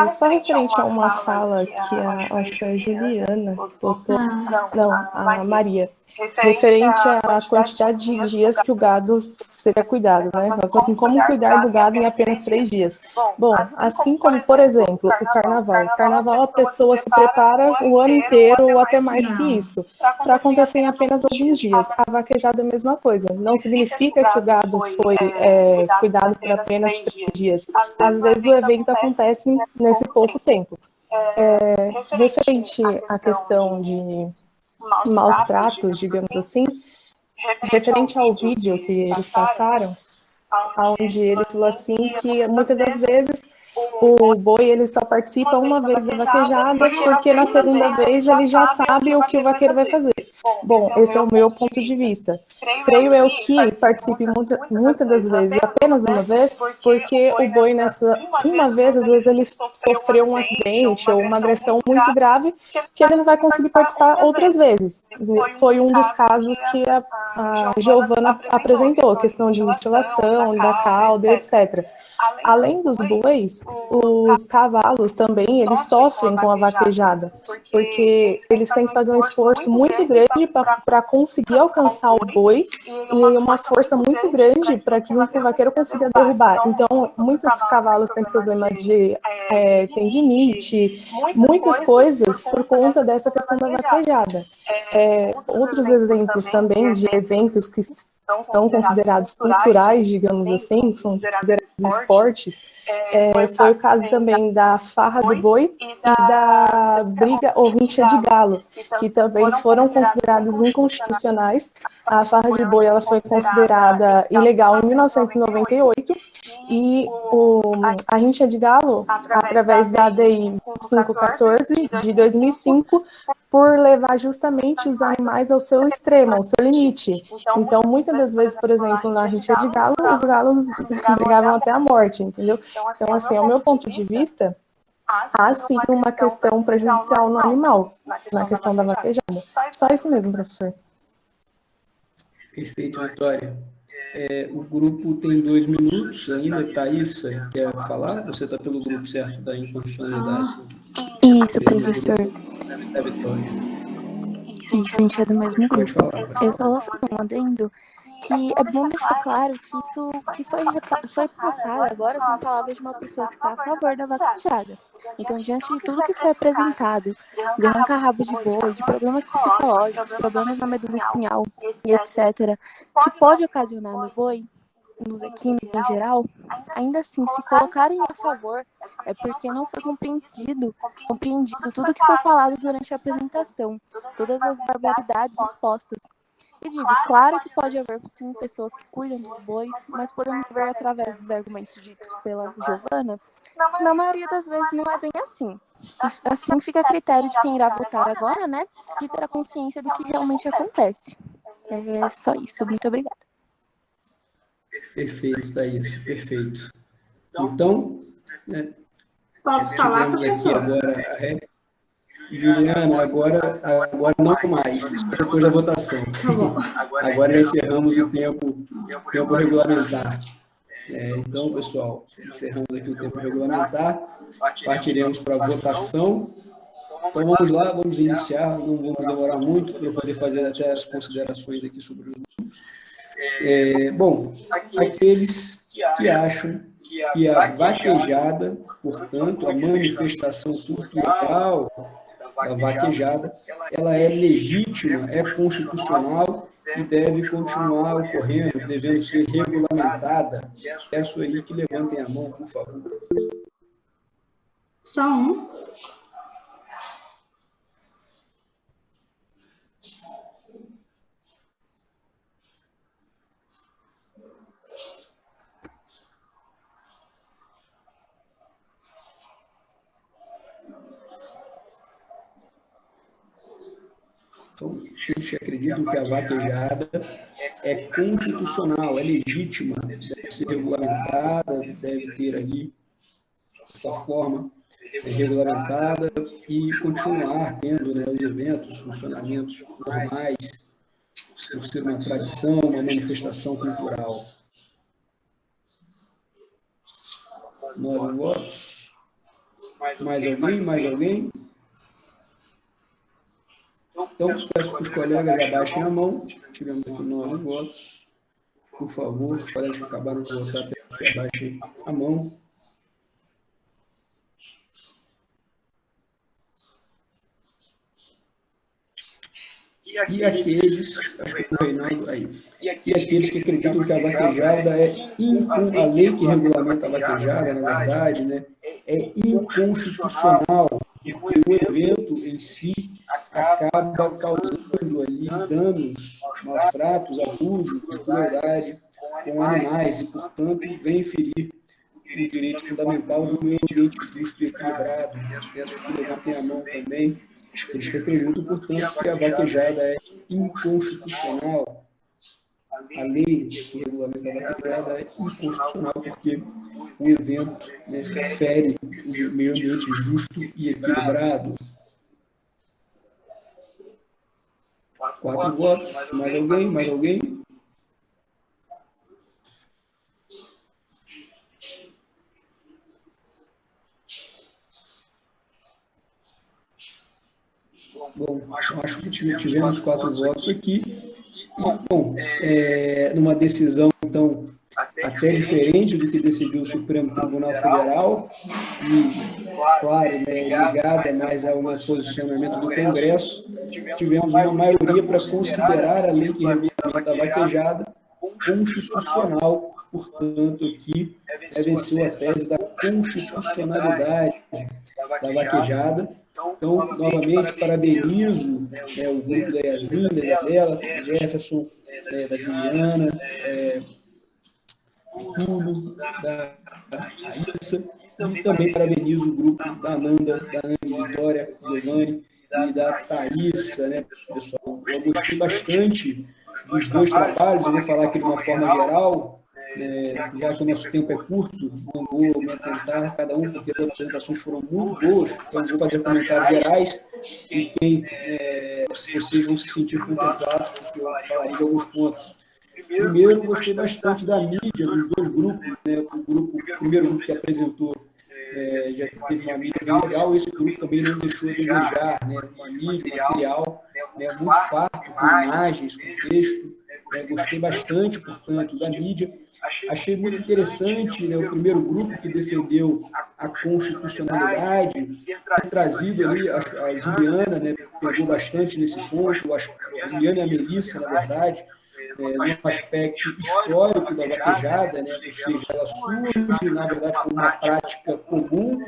só referente a uma fala que acho que a Juliana postou, não, a Maria, referente à quantidade de dias que o gado seria cuidado, né? Ela falou assim, como cuidar do gado em apenas 3 dias? Bom, assim como, por exemplo, o carnaval. O carnaval a pessoa se prepara o ano inteiro ou até mais que isso, para acontecer em apenas alguns dias. A vaquejada é a mesma coisa. Não significa que o gado foi cuidado por apenas 3 dias. Às vezes o evento acontece nesse pouco tempo. Referente à questão de maus tratos, digamos assim, referente ao vídeo que eles passaram, onde ele falou assim que muitas das vezes o boi ele só participa uma vez da vaquejada porque na segunda vez ele já sabe o que o vaqueiro vai fazer. Bom, esse é o meu ponto de vista. Creio eu que participe muitas das vezes apenas uma vez, porque o boi nessa uma vez, às vezes ele sofreu um acidente ou uma agressão muito grave que ele não vai conseguir participar outras vezes. Foi um dos casos que a Giovana apresentou, a questão de mutilação da cauda, etc. Além dos bois, os cavalos também, eles sofrem com a vaquejada, porque eles têm que fazer um esforço muito grande para conseguir alcançar o boi e uma força muito grande para que o vaqueiro consiga derrubar. Então, muitos cavalos têm problema de tendinite, muitas coisas por conta dessa questão da vaquejada. Outros exemplos também de eventos que são considerados culturais, digamos assim, que são considerados esportes, foi o caso também da farra do boi e da briga ou rincha de galo, que também foram considerados inconstitucionais. A farra de boi ela foi considerada ilegal em 1998 e a rincha de galo, através da ADI 514 de 2005, por levar justamente os animais ao seu extremo, ao seu limite. Então, muitas das vezes, por exemplo, na rincha de galo, os galos brigavam até a morte, entendeu? Então, assim, ao meu ponto de vista, há sim uma questão prejudicial no animal, na questão da vaquejada. Só isso mesmo, professor. Perfeito, Vitória. O grupo tem 2 minutos ainda. Thaísa, quer falar? Você está pelo grupo, certo, da inconstitucionalidade? Isso, professor. Da Vitória. Isso, a gente é do mesmo Pode grupo. falar. Eu só vou fazer um adendo que é bom deixar claro que isso que foi passado agora são palavras de uma pessoa que está a favor da vaquejada. Então, diante de tudo que foi apresentado, de arrancar rabo de boi, de problemas psicológicos, problemas na medula espinhal e etc., que pode ocasionar no boi, nos equinos em geral, ainda assim, se colocarem a favor, é porque não foi compreendido tudo que foi falado durante a apresentação, todas as barbaridades expostas. E digo, claro que pode haver, sim, pessoas que cuidam dos bois, mas podemos ver através dos argumentos ditos pela Giovana, que na maioria das vezes não é bem assim. E assim fica a critério de quem irá votar agora, né, de ter a consciência do que realmente acontece. É só isso, muito obrigada. Perfeito, Thaís, perfeito. Então, né, Posso falar, professor? Agora Juliana, agora não mais, depois da votação. Tá bom. Agora já encerramos o tempo regulamentar. Então, pessoal, encerramos aqui o tempo regulamentar, partiremos para a votação. Então, vamos lá, vamos iniciar, não vamos demorar muito para poder fazer até as considerações aqui sobre os números. Bom, aqueles que acham que a vaquejada, portanto, a manifestação cultural da vaquejada, ela é legítima, é constitucional e deve continuar ocorrendo, devendo ser regulamentada. Peço aí que levantem a mão, por favor. Só um. Então, eles acreditam que a vaquejada é constitucional, é legítima, deve ser regulamentada, deve ter ali sua forma regulamentada e continuar tendo, né, os eventos, os funcionamentos normais, por ser uma tradição, uma manifestação cultural. 9 votos. Mais alguém? Mais alguém? Então, peço que os colegas abaixem a mão. Tivemos aqui 9 votos. Por favor, os colegas que acabaram de votar, peço que abaixem a mão. E aqueles, acho que o Reinaldo aí, e aqueles que acreditam que a vaquejada a lei que regulamenta a vaquejada, na verdade, né, é inconstitucional, porque o evento em si acaba causando ali danos, maus tratos, abusos, crueldade com animais e, portanto, vem ferir o direito fundamental do meio ambiente justo e equilibrado. Peço que levantem a mão também. Eles que acreditam, portanto, que a vaquejada é inconstitucional. A lei que regulamenta a vaquejada é inconstitucional porque o evento, né, fere o meio ambiente justo e equilibrado. 4 votos. Mais alguém? Mais alguém? Bom, acho que tivemos 4 votos aqui. Bom, numa decisão, então, até diferente do que decidiu o Supremo Tribunal Federal, e, claro, ligada mais a um posicionamento do Congresso, tivemos uma maioria para considerar a lei que regulamenta a vaquejada constitucional. Portanto, aqui venceu a tese da constitucionalidade da vaquejada. Então, novamente, parabenizo o grupo da Yasmin, da Isabela, do Jefferson, da Juliana, do Túlio, da Raíssa, e também parabenizo o grupo da Amanda, da Ana Vitória, do Giovanni e da Thaíssa, né, pessoal? Eu gostei bastante dos dois trabalhos, eu vou falar aqui de uma forma geral, já que o nosso tempo é curto, não vou me atentar a cada um, porque as apresentações foram muito boas, então vou fazer comentários gerais e quem vocês vão se sentir contemplados, porque eu falarei de alguns pontos. Primeiro, eu gostei bastante da mídia dos dois grupos, né? O primeiro grupo que apresentou já teve uma mídia bem legal, esse grupo também não deixou a desejar, né? Uma mídia, material né, muito farto, com imagens, com texto. Gostei bastante, portanto, da mídia. Achei muito interessante, né, o primeiro grupo que defendeu a constitucionalidade, ter trazido ali a Juliana, né, pegou bastante nesse ponto, a Juliana e a Melissa, na verdade, no aspecto histórico da vaquejada, né, ou seja, ela surge, na verdade, como uma prática comum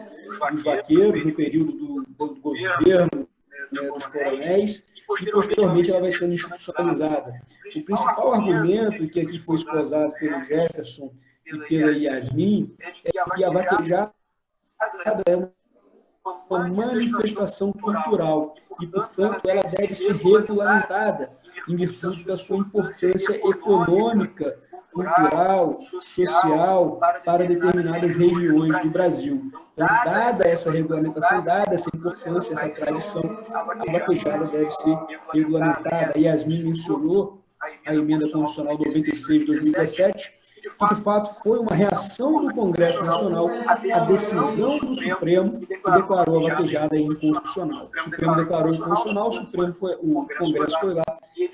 dos vaqueiros no período do governo, né, dos coronéis, e posteriormente ela vai sendo institucionalizada. O principal argumento que aqui foi esposado pelo Jefferson e pela Yasmin é que a vaquejada é uma manifestação cultural e, portanto, ela deve ser regulamentada em virtude da sua importância econômica, cultural, social para determinadas regiões do Brasil. Então, dada essa regulamentação, dada essa importância, essa tradição, a vaquejada deve ser regulamentada. A Yasmin mencionou a emenda constitucional 96 de 2017, que de fato foi uma reação do Congresso Nacional à decisão do Supremo que declarou a vaquejada inconstitucional. O Supremo declarou inconstitucional, o Congresso foi lá e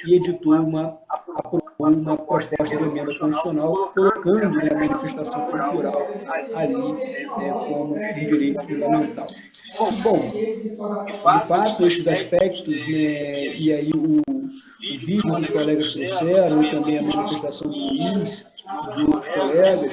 aprovou uma proposta de emenda constitucional, colocando, né, a manifestação cultural ali como um direito fundamental. Bom, de fato, estes aspectos, né, e aí o vídeo que os colegas trouxeram, e também a manifestação do Luiz e de outros colegas,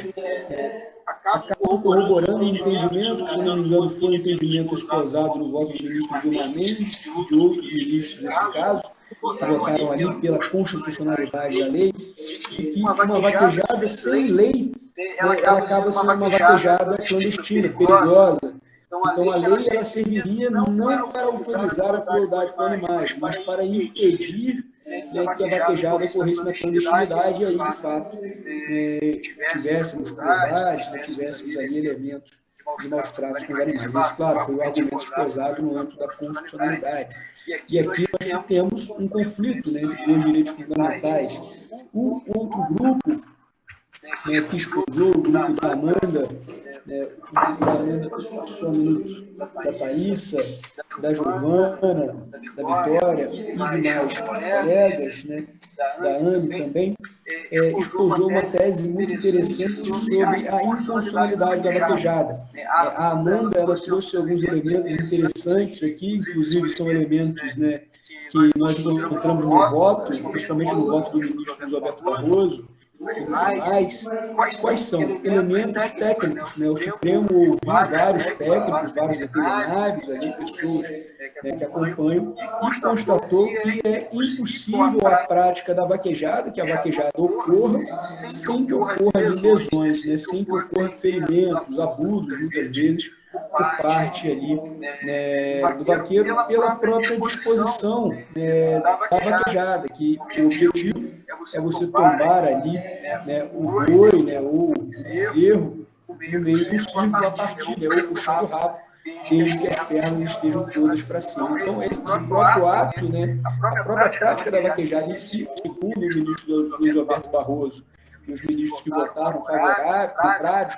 acabam corroborando o entendimento, que, se não me engano, foi um entendimento esposado no voto do ministro Gilmar Mendes e de outros ministros nesse caso, que votaram ali pela constitucionalidade da lei, de que uma vaquejada sem lei, né, ela acaba sendo uma vaquejada clandestina, perigosa. Então, a lei ela serviria não para autorizar a crueldade com animais, mas para impedir, né, que a vaquejada ocorresse na clandestinidade e aí, de fato, tivéssemos crueldade, né, tivéssemos ali elementos de maus tratos com os animais. Esse, claro, foi o argumento esposado no âmbito da constitucionalidade. E aqui nós temos um conflito, né, entre dois direitos fundamentais. O outro grupo, né, que esposou, o grupo da Amanda, só um minuto, da Thaísa, da Giovana, da Vitória e demais colegas, né, da Anne também, exposou uma tese muito interessante sobre a inconstitucionalidade da vaquejada. A Amanda ela trouxe alguns elementos interessantes aqui, inclusive são elementos, né, que nós encontramos no voto, principalmente no voto do ministro Luiz Alberto Barroso. Quais são elementos técnicos, né? O Supremo ouviu vários técnicos, vários veterinários, ali, pessoas, né, que acompanham, e constatou que é impossível a prática da vaquejada, que a vaquejada ocorra sem que ocorra lesões, né, sem que ocorra ferimentos, abusos, muitas vezes, por parte ali, né, do vaqueiro pela própria disposição, né, da vaquejada, que o objetivo é você tombar ali, né, o boi, né, ou o bezerro no meio do círculo a partilha, ou puxando o rabo, desde que as pernas estejam todas para cima. Então, esse próprio ato, né, a própria prática da vaquejada em si, segundo o ministro Luiz Alberto Barroso e os ministros que votaram contrários,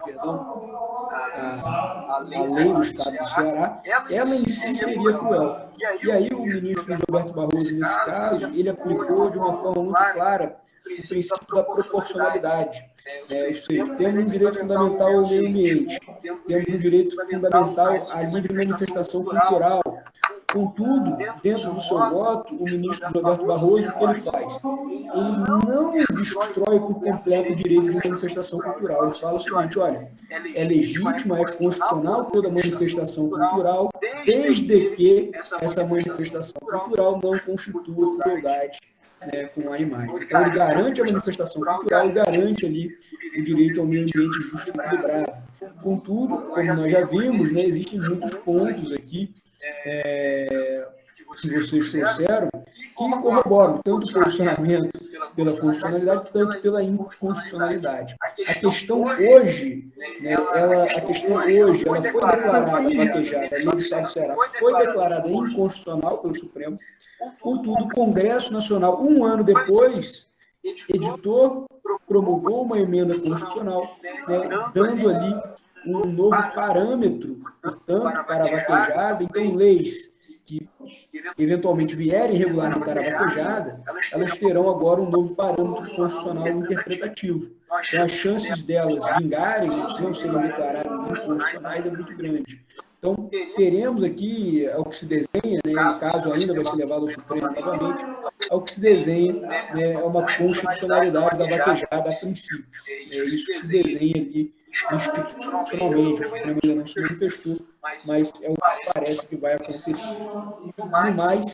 à lei do Estado do Ceará, ela em si seria cruel. E aí o ministro Luiz Alberto Barroso, nesse caso, ele aplicou de uma forma muito clara o princípio da proporcionalidade. Ou seja, temos um direito fundamental ao meio ambiente, temos um direito fundamental à livre manifestação cultural. Contudo, dentro do seu voto, o ministro Roberto Barroso, o que ele faz? Ele não destrói por completo o direito de manifestação cultural. Ele fala o seguinte, olha, é legítima, é constitucional toda manifestação cultural, desde que essa manifestação cultural não constitua crueldade, né, com animais. Então, ele garante a manifestação cultural, garante ali o direito ao meio ambiente justo e equilibrado. Contudo, como nós já vimos, né, existem muitos pontos aqui que vocês trouxeram que corroboram tanto o posicionamento pela constitucionalidade, tanto pela inconstitucionalidade. A questão hoje, né, ela foi declarada, a vaquejada, a lei do Estado do Ceará foi declarada inconstitucional pelo Supremo. Contudo, o Congresso Nacional, um ano depois, editou, promulgou uma emenda constitucional, né, dando ali um novo parâmetro, portanto, para a vaquejada. Então, leis que eventualmente vierem regulamentar a vaquejada, elas terão agora um novo parâmetro constitucional interpretativo. Então, as chances delas vingarem, de não serem declaradas inconstitucionais, é muito grande. Então, teremos aqui, ao que se desenha, né, no caso ainda vai ser levado ao Supremo novamente, ao que se desenha, né, é uma constitucionalidade da vaquejada a princípio. É isso que se desenha ali institucionalmente, o Supremo ainda não se manifestou, mas é o que parece que vai acontecer. No mais,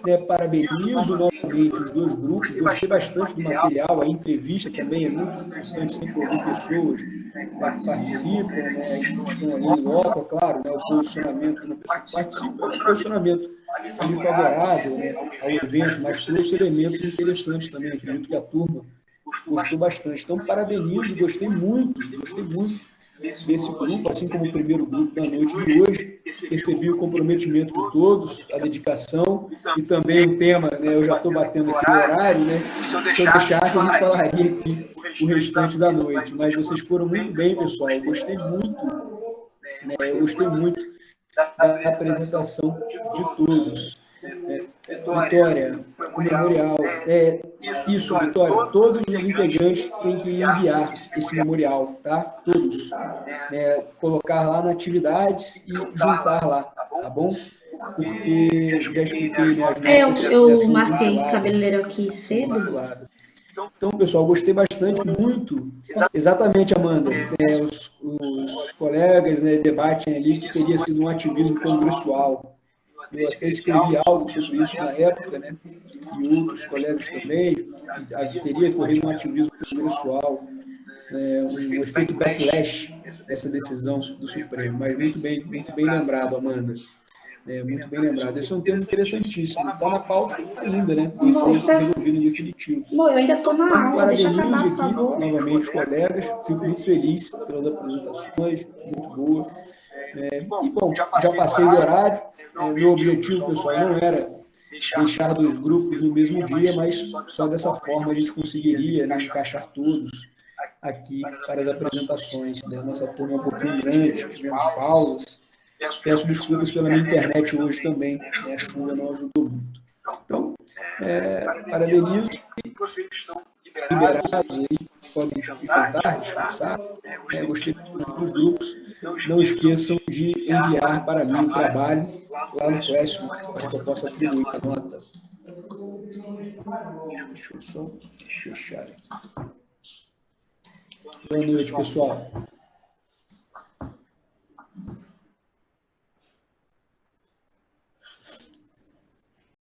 né, parabenizo novamente os dois grupos, gostei bastante do material, a entrevista também é muito importante, sempre ouvir pessoas, né, que participam, né, que estão ali em loco, é claro, né, o posicionamento de uma pessoa que participa, é um posicionamento ali favorável, né, ao evento, mas trouxe elementos interessantes também, acredito que a turma gostou bastante. Então, parabenizo, gostei muito desse grupo, assim como o primeiro grupo da noite de hoje. Percebi o comprometimento de todos, a dedicação e também o tema, né, eu já estou batendo aqui no horário, né, se eu deixasse, a gente falaria aqui o restante da noite, mas vocês foram muito bem, pessoal, eu gostei muito, né, da apresentação de todos. Vitória, o memorial. Isso, Vitória, todos os integrantes têm que enviar esse memorial, tá? Todos. Colocar lá na atividades e juntar lá, tá bom? Porque já expliquei, né, as notas, eu marquei cabeleireiro aqui cedo. Então, pessoal, gostei bastante, muito. Exatamente, Amanda. Os colegas, né, debatem ali que teria sido um ativismo congressual. Eu até escrevi algo sobre isso na época, né? E outros colegas também. Teria ocorrido um ativismo congressual, um efeito backlash dessa decisão do Supremo. Mas muito bem lembrado, Amanda. Muito bem lembrado. Esse é um tema interessantíssimo. Está na pauta ainda, né? Não foi resolvido em definitivo. Não, eu ainda estou na aula, deixa eu acabar, por aqui, favor. novamente, os colegas. Fico muito feliz pelas apresentações, muito boa. E, bom, já passei do horário. Meu objetivo, pessoal, não era deixar dois grupos no mesmo dia, mas só dessa forma a gente conseguiria, né, encaixar todos aqui para as apresentações. Né? Nossa turma é um pouquinho grande, tivemos pausas. Peço desculpas pela minha internet hoje também, né? A chuva não ajudou muito. Então, parabenizo e vocês estão liberados aí, podem cantar, descansar. Gostei muito dos grupos. Não esqueçam de enviar para mim o trabalho lá no Classroom, para que eu possa atribuir a nota. Deixa eu só fechar aqui. Boa noite, pessoal.